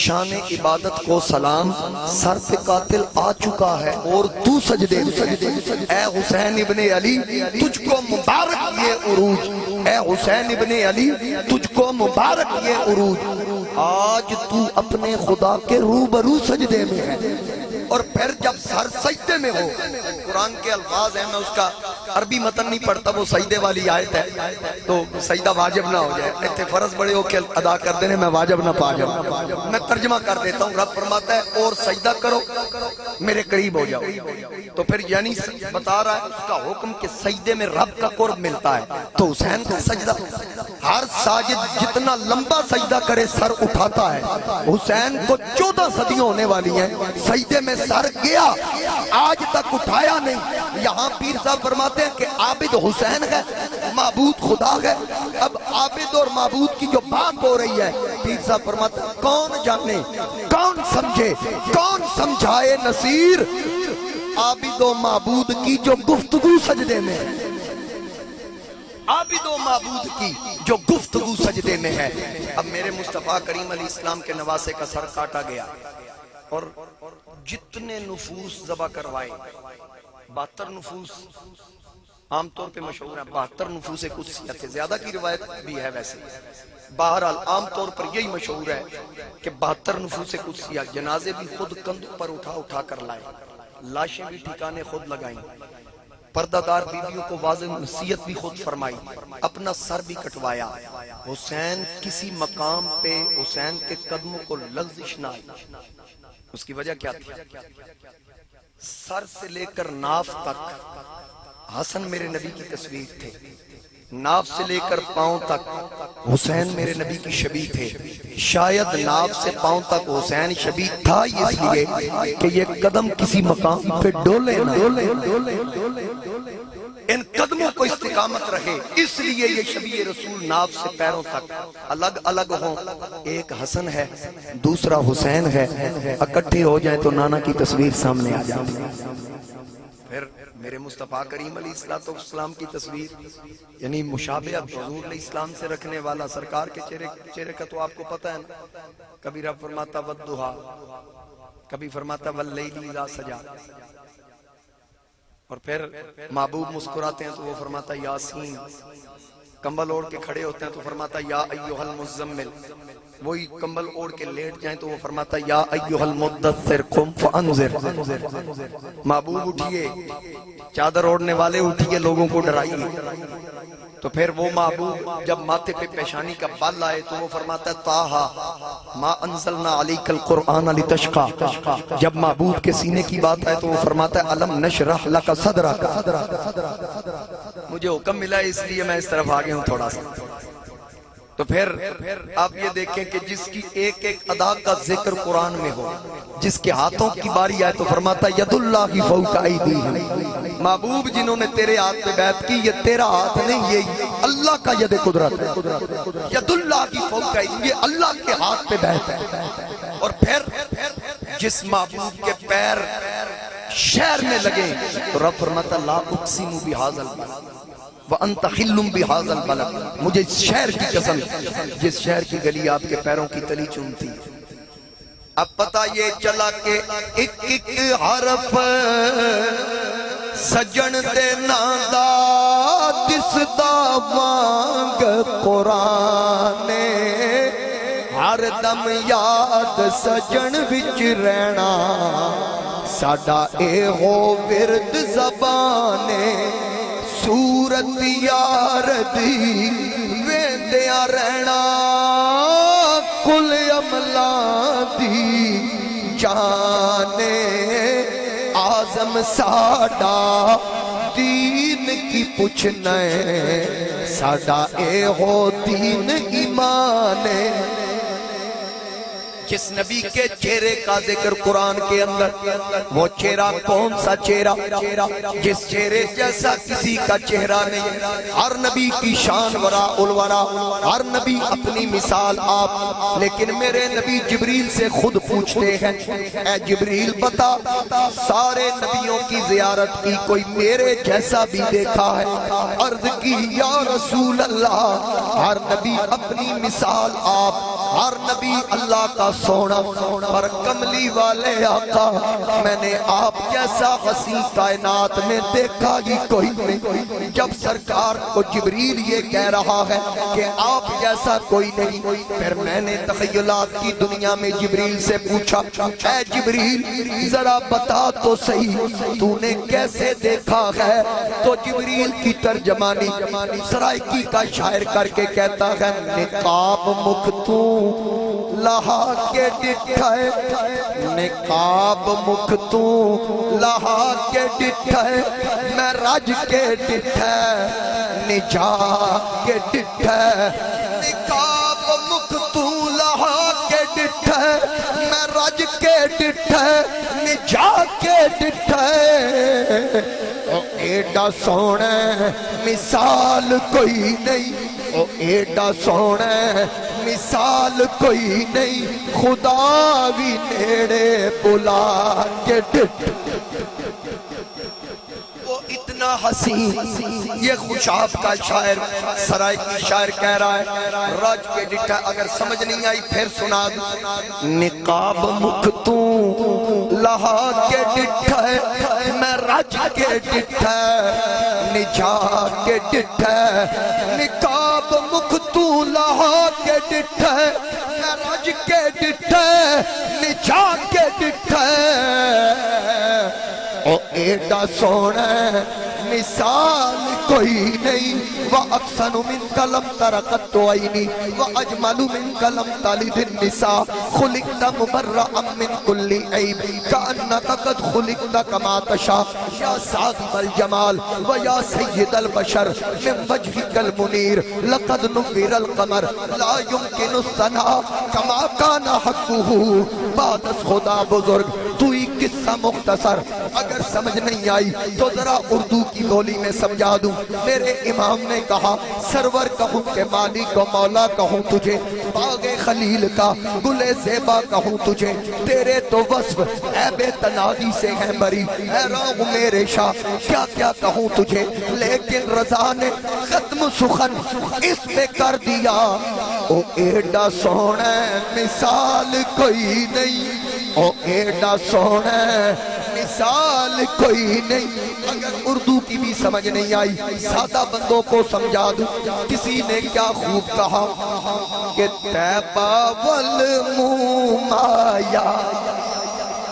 شان عبادت کو سلام، سر پہ قاتل آ چکا ہے اور تو سجدے میں۔ اے حسین ابن علی تجھ کو مبارک یہ عروج، اے حسین ابن علی تجھ کو مبارک یہ عروج، آج تو اپنے خدا کے روبرو سجدے میں ہے۔ اور پھر جب سر سجدے میں ہو، قرآن کے الفاظ ہیں، میں اس کا عربی متن نہیں پڑھتا، وہ سجدے والی آیت ہے، تو سجدہ واجب نہ ہو جائے، اتنے فرض بڑے ہو کے ادا کر دینے میں واجب نہ پا جاؤں، میں ترجمہ کر دیتا ہوں۔ رب فرماتا ہے اور سجدہ کرو میرے قریب ہو جاؤ، تو پھر یعنی بتا رہا ہے اس کا حکم کہ سجدے میں رب کا قرب ملتا ہے۔ تو حسین کا سجدہ، ہر ساجد جتنا لمبا سجدہ کرے سر اٹھاتا ہے، حسین کو 14 صدیوں ہونے والی ہیں، سجدے میں سر گیا آج تک اٹھایا نہیں۔ یہاں پیر صاحب فرماتے ہیں کہ عابد حسین ہے، معبود خدا ہے۔ اب عابد اور معبود کی جو بات ہو رہی ہے، پیر صاحب فرماتے ہیں کون جانے، کون سمجھے، کون سمجھائے نصیر عابد و معبود کی جو گفتگو سجدے میں ہے، عابد و معبود کی جو گفتگو سجدے میں ہے۔ اب میرے مصطفیٰ کریم علیہ السلام کے نواسے کا سر کاٹا گیا، اور جتنے نفوس ذبح کروائے، 72 نفوس عام طور پہ مشہور ہیں، 72 نفوس قدسیہ تھے، زیادہ کی روایت بھی ہے ویسے، بہرحال عام طور پر یہی مشہور ہے کہ 72 نفوس قدسیہ، جنازے بھی خود کندھوں پر اٹھا کر لائے، لاشیں بھی ٹھکانے خود لگائیں، پردہ دار بیویوں کو واضح نصیحت بھی خود فرمائی، اپنا سر بھی کٹوایا۔ حسین کسی مقام پہ حسین کے قدموں کو لغزش نہ آئی، اس کی وجہ کیا تھی؟ سر سے لے کر ناف تک حسن میرے نبی کی تصویر تھے، ناف سے لے کر پاؤں تک حسین میرے نبی کی شبیہ تھے۔ شاید ناف سے پاؤں تک حسین شبیہ تھا اس لیے کہ یہ قدم کسی مقام پہ ڈولے نہ، ان قدموں کو استقامت رہے، اس لیے یہ شبیہ رسول ناف سے پیروں تک الگ الگ ہوں۔ ایک حسن ہے، دوسرا حسین ہے، اکٹھے ہو جائیں تو نانا کی تصویر سامنے آ جاتی ہے۔ پھر میرے مصطفیٰ کریم علیہ السلام کی تصویر یعنی مشابہت حضور علیہ السلام سے رکھنے والا، سرکار کے چہرے کا تو آپ کو پتہ ہے نا، کبھی رب فرماتا والضحیٰ، کبھی فرماتا واللیل اذا سجا، اور پھر محبوب مسکراتے ہیں تو وہ فرماتا یاسین، کمبل اوڑھ کے کھڑے ہوتے ہیں تو فرماتا یا ایھا المزمل، وہی کمبل اوڑھ کے لیٹ جائیں تو وہ فرماتا یا ایھا المدثر قم فانذر، محبوب اٹھئے، چادر اوڑھنے والے اٹھئے، لوگوں کو ڈرائیے۔ تو پھر وہ محبوب جب ماتھے پہ پیشانی کا بل آئے تو وہ فرماتا ہے طٰہٰ ما انزلنا علیک القرآن لتشقیٰ، جب محبوب کے سینے کی بات آئے تو وہ فرماتا ہے الم نشرح لک صدرک۔ مجھے حکم ملا ہے اس لیے میں اس طرف آگے ہوں تھوڑا سا۔ تو پھر آپ یہ دیکھیں کہ جس کی ایک ایک ادا کا ذکر قرآن میں ہو، جس کے ہاتھوں کی باری آئے تو فرماتا ہے ید اللہ فوق ایدیہم، محبوب جنہوں نے تیرے ہاتھ پہ بیعت کی، یہ تیرا ہاتھ نہیں، یہ اللہ کا ید قدرت ہے، ید اللہ کی فوق ایدیہم، یہ اللہ کے ہاتھ پہ بیعت ہے۔ اور پھر جس محبوب کے پیر شہر میں لگے تو رب فرماتا لا اقسم بہذا البلد وَأَنْتَ خِلٌّ بِهَذَا الْبَلَدِ، مجھے اس شہر کی قسم جس شہر کی گلی آپ کے پیروں کی تلی چومتی۔ اب پتہ یہ چلا کہ ایک ایک حرف سجن دے نادا دس دا وانگ قرآن، ہر دم یاد سجن وچ رہنا ساڈا اے ہو ورد زبانے، صورت یار دی ویند ویندیاں رہنا کل عملاں دی جانے آزم ساڈا دین کی پوچھنا ہے ساڈا اے ہو دین ایمان ہے جس نبی کے چہرے کا ذکر قرآن کے اندر وہ چہرہ کون سا چہرہ جس چہرے جیسا کسی کا چہرہ نہیں ہر نبی کی شان وراء الورا ہر نبی اپنی مثال آپ لیکن میرے نبی جبریل سے خود پوچھتے ہیں اے جبریل بتا سارے نبیوں کی زیارت کی کوئی میرے جیسا بھی دیکھا ہے عرض کی یا رسول اللہ ہر نبی اپنی مثال آپ ہر نبی اللہ کا سونا پر کملی والے آقا میں نے آپ جیسا حسین کائنات میں دیکھا ہی کوئی نہیں جب سرکار کو جبریل یہ کہہ رہا ہے کہ آپ جیسا کوئی نہیں پھر میں نے تخیلات کی دنیا میں جبریل سے پوچھا اے جبریل ذرا بتا تو صحیح تو نے کیسے دیکھا ہے تو جبریل کی ترجمانی سرائکی کا شاعر کر کے کہتا ہے نقاب مکتوں لہا کے ڈٹھائے نقاب مکتوں لہا کے ڈٹھائے میں رج کے ڈٹھائے نجا کے ڈٹھائے نقاب مکتوں لہا کے ڈٹھائے میں رج کے ڈٹھائے نجا کے ڈٹھائے او ایڈا سونے مثال کوئی نہیں او ایڈا سونے مثال کوئی نہیں خدا بھی نیڑے بلا کے ڈٹ وہ اتنا حسین یہ خوشاب کا شاعر سرائے کی شاعر کہہ رہا ہے رج کے ڈٹھا اگر سمجھ نہیں آئی پھر سنا دوں نقاب مکتوں لہا کے ڈٹھا میں رج کے ڈٹھا نجا کے ڈٹھا نقاب مکتوں لہا کے ڈٹھا میں رج کے ڈٹھا نجا کے ڈٹھا او ایڈا سونا مثال کوئی نہیں وَأَحْسَنُ مِنْكَ لَمْ تَرَ قَطُّ عَيْنِي وَأَجْمَلُ مِنْكَ لَمْ تَلِدِ النِّسَاءُ خُلِقْتَ مُبَرَّأً مِنْ كُلِّ عَيْبٍ كَأَنَّكَ قَدْ خُلِقْتَ كَمَا تَشَاءُ يَا صَاحِبَ الْجَمَالِ وَيَا سَيِّدَ الْبَشَرِ مِنْ وَجْهِكَ الْمُنِيرِ لَقَدْ نُوِّرَ الْقَمَرُ لَا يُمْكِنُ الثَّنَاءُ كَمَا كَانَ حَقُّهُ بعد خدا بزرگ تو ہی قصہ مختصر اگر سمجھ نہیں آئی تو ذرا اردو کی بولی میں سمجھا دوں میرے امام نے کہا سرور کہوں کہ مالک و مولا کہوں تجھے باغ خلیل کا گل زیبا کہوں تجھے تیرے تو وصف عیب تنادی سے ہیں بری حیران ہوں میرے شاہ کیا کیا کہوں تجھے لیکن رضا نے ختم سخن اس پہ کر دیا او ایڈا سونا مثال کوئی نہیں او ایڈا سونا مثال کوئی نہیں اگر اردو کی بھی سمجھ نہیں آئی سادہ بندوں کو سمجھا دوں کسی نے کیا خوب کہا کہ تیبہ والموم آیا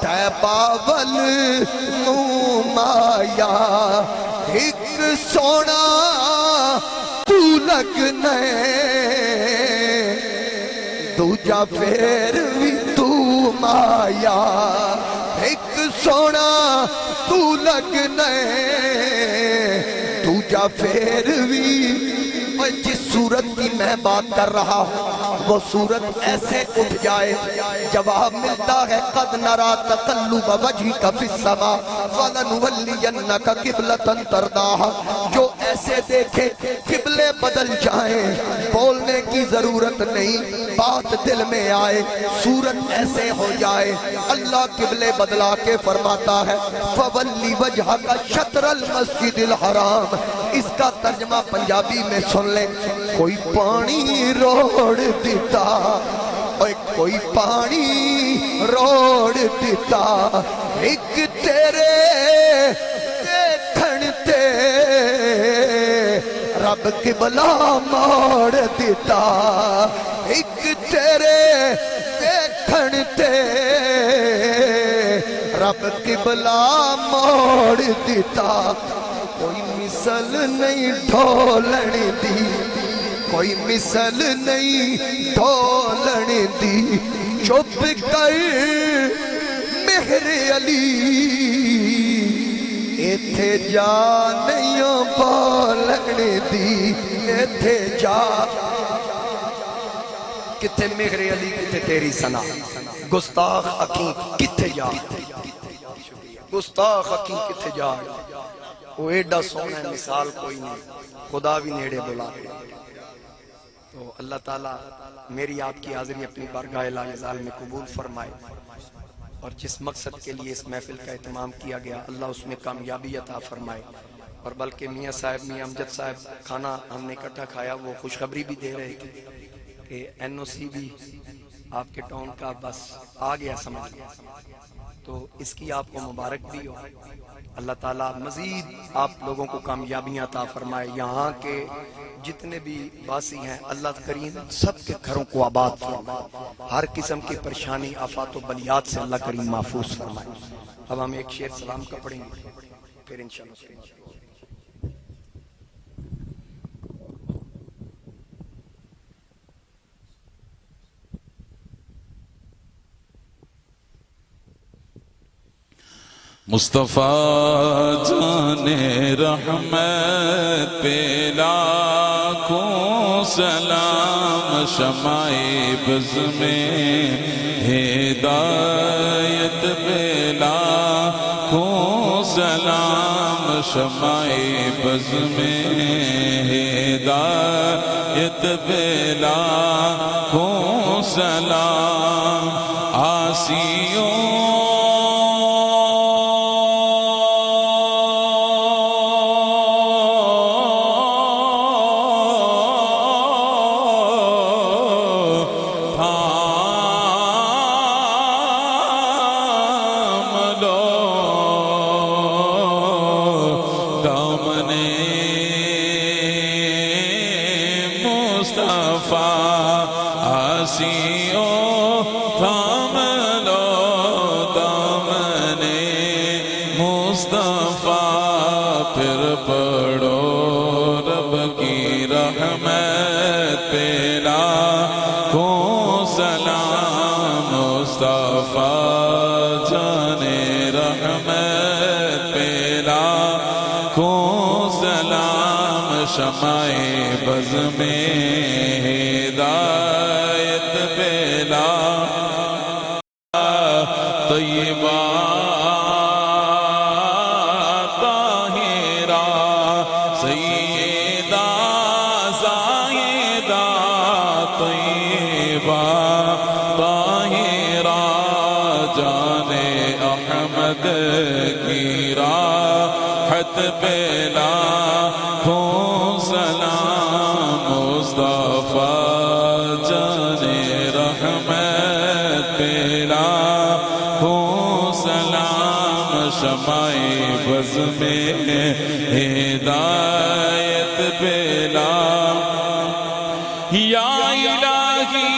تیبہ والموم آیا ایک سونا تو لگنے دوجا پھر بھی تو مایا ایک سونا تو لگنے دوجا پھر بھی جس صورت کی میں بات کر رہا ہوں وہ صورت ایسے اٹھ جائے جواب ملتا ہے قد نرا تقلب وجہک فی السماء فلنولینک قبلۃ ترضاها جو ایسے دیکھے قبلے بدل جائیں بولنے کی ضرورت نہیں بات دل میں آئے صورت ایسے ہو جائے اللہ قبلے بدلا کے فرماتا ہے فولی وجہک شطر المسجد الحرام اس کا ترجمہ پنجابی میں سن لیں کوئی پانی روڑ دیتا کوئی پانی روڑ دیتا ایک تیرے دیکھن تے رب قبلہ موڑ دیتا ایک تیرے دیکھن تے رب قبلہ موڑ دیتا کوئی مثل نہیں ڈھولن دی کوئی مثل نہیں ڈھولن دی چپ کر مہر علی ایتھے جا نہیں بولن دی ایتھے جا کتھے مہر علی کتھے تیری ثنا گستاخ اکیں کتھے جا گستاخ اکیں کتھے جا وہ ایڈا سونا ہے مثال کوئی نہیں خدا بھی نیڑے بلا دے تو اللہ تعالیٰ میری آپ کی حاضری اپنی بارگاہ العزال میں قبول فرمائے اور جس مقصد کے لیے اس محفل کا اہتمام کیا گیا اللہ اس میں کامیابی عطا فرمائے اور بلکہ میاں صاحب میاں امجد صاحب کھانا ہم نے اکٹھا کھایا وہ خوشخبری بھی دے رہے تھے کہ این او سی بھی آپ کے ٹاؤن کا بس آ گیا سمجھ گیا تو اس کی آپ کو مبارک بھی ہو اللہ تعالیٰ مزید آپ لوگوں کو کامیابیاں عطا فرمائے یہاں کے جتنے بھی باسی ہیں اللہ کریم سب کے گھروں کو آباد فرمائے ہر قسم کی پریشانی آفات و بلیات سے اللہ کریم محفوظ فرمائے اب ہم ایک شعر سلام کا پڑھیں گے پھر انشاءاللہ مصطفیٰ جان رحمت پہ لاکھوں سلام شمع بز میں ہدایت پہ لاکھوں سلام شمع بز میں ہدایت پہ لاکھوں سلام آسیوں شمع بز میں ہدایت بلا طیبہ طاہرہ سیدہ زاہدہ طیبہ طاہرہ جان احمد کی راحت بلا شمع بز میں ہدایت بلا یا الہی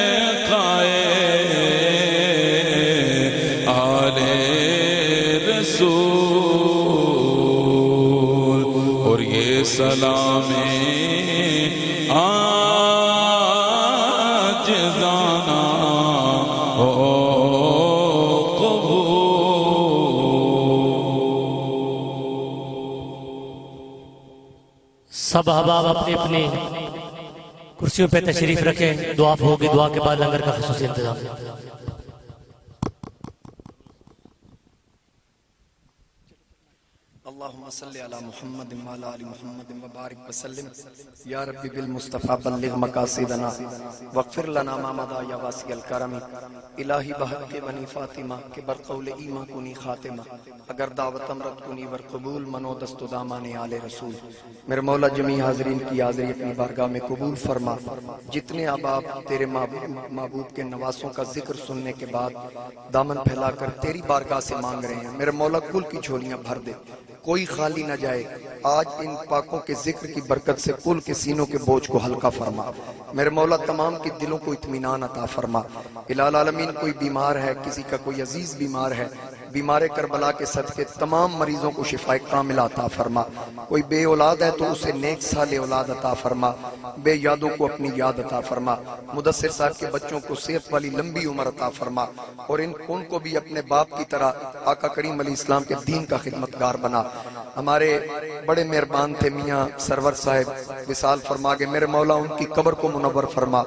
صدقائے آل رسول اور یہ سلام عاجزانہ ہو قبول سب احباب اپنے اپنے کرسیوں پہ تشریف رکھیں دعا ہوگی دعا کے بعد لنگر کا خصوصی انتظام اللہم صلی علی محمد وعلی آل محمد وبارک وسلم یا ربی بالمصطفیٰ بلغ مقاصدنا واغفر لنا ما مضى یا واسع الکرم الہی بحق بنی فاطمہ کے برقول ایمان کنی خاتمہ اگر دعوت امرت کنی ور قبول منو دست دامان آل رسول میرے مولا جمیع حاضرین کی حاضری اپنی بارگاہ میں قبول فرما جتنے احباب تیرے محبوب کے نواسوں کا ذکر سننے کے بعد دامن پھیلا کر تیری بارگاہ سے مانگ رہے ہیں میرے مولا کل کی جھولیاں بھر دے کوئی خالی نہ جائے. آج ان پاکوں کے ذکر کی برکت سے کل کے سینوں کے بوجھ کو ہلکا فرما. میرے مولا تمام کے دلوں کو اطمینان عطا فرما. الہ العالمین کوئی بیمار ہے، کسی کا کوئی عزیز بیمار ہے، بیمار کربلا کے صدقے تمام مریضوں کو شفا کامل عطا فرما. کوئی بے اولاد ہے تو اسے نیک صالح اولاد عطا فرما. بے یادوں کو اپنی یاد عطا فرما. مدثر صاحب کے بچوں کو صحت والی لمبی عمر عطا فرما، اور ان کو بھی اپنے باپ کی طرح آقا کریم علیہ السلام کے دین کا خدمتگار بنا. ہمارے بڑے مہربان تھے میاں سرور صاحب وصال فرما گئے. میرے مولا ان کی قبر کو منور فرما،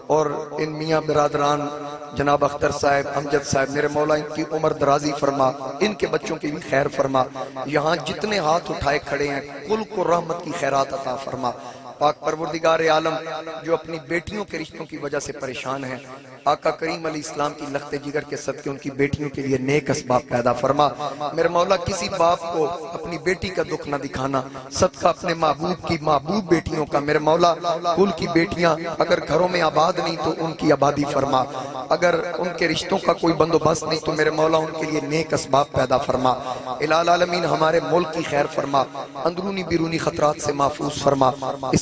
اور ان میاں برادران جناب اختر صاحب، امجد صاحب، میرے مولا ان کی عمر درازی فرما، ان کے بچوں کی بھی خیر فرما. یہاں جتنے ہاتھ اٹھائے کھڑے ہیں کل کو رحمت کی خیرات عطا فرما. پاک پروردگار عالم جو اپنی بیٹیوں کے رشتوں کی وجہ سے پریشان ہیں، آقا کریم علیہ السلام کی لخت جگر کے صدقے ان کی بیٹیوں کے لیے نیک اسباب پیدا فرما. میرے مولا کسی باپ کو اپنی بیٹی کا دکھ نہ دکھانا، صدقہ اپنے محبوب کی محبوب بیٹیوں کا. میرے مولا کل کی بیٹیاں اگر گھروں میں آباد نہیں تو ان کی آبادی فرما. اگر ان کے رشتوں کا کوئی بندوبست نہیں تو میرے مولا ان کے لیے نیک اسباب پیدا فرما. الہ العالمین ہمارے ملک کی خیر فرما، اندرونی بیرونی خطرات سے محفوظ فرما.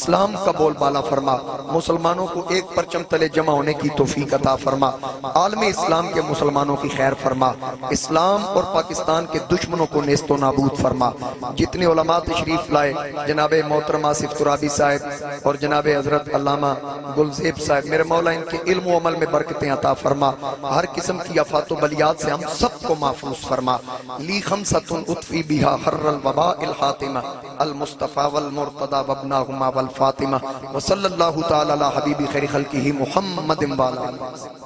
اسلام کا بول بالا فرما، مسلمانوں کو ایک پرچم تلے جمع ہونے کی توفیق عطا فرما. عالم اسلام کے مسلمانوں کی خیر فرما. اسلام اور پاکستان کے دشمنوں کو نیست و نابود فرما. جتنے علماء تشریف لائے، جناب محترم آصف ترابی صاحب اور جناب حضرت علامہ گلزیب صاحب، میرے مولا ان کے علم و عمل میں برکتیں عطا فرما. ہر قسم کی آفات و بلیات سے ہم سب کو محفوظ فرما. لی خمسۃ اطفی بہا حر الوباء الحاتمہ المصطفیٰ والمرتضی وابناہما والفاطمہ وصلی اللہ تعالی علی حبیب خیر خلقہ محمد وعلی آلہ.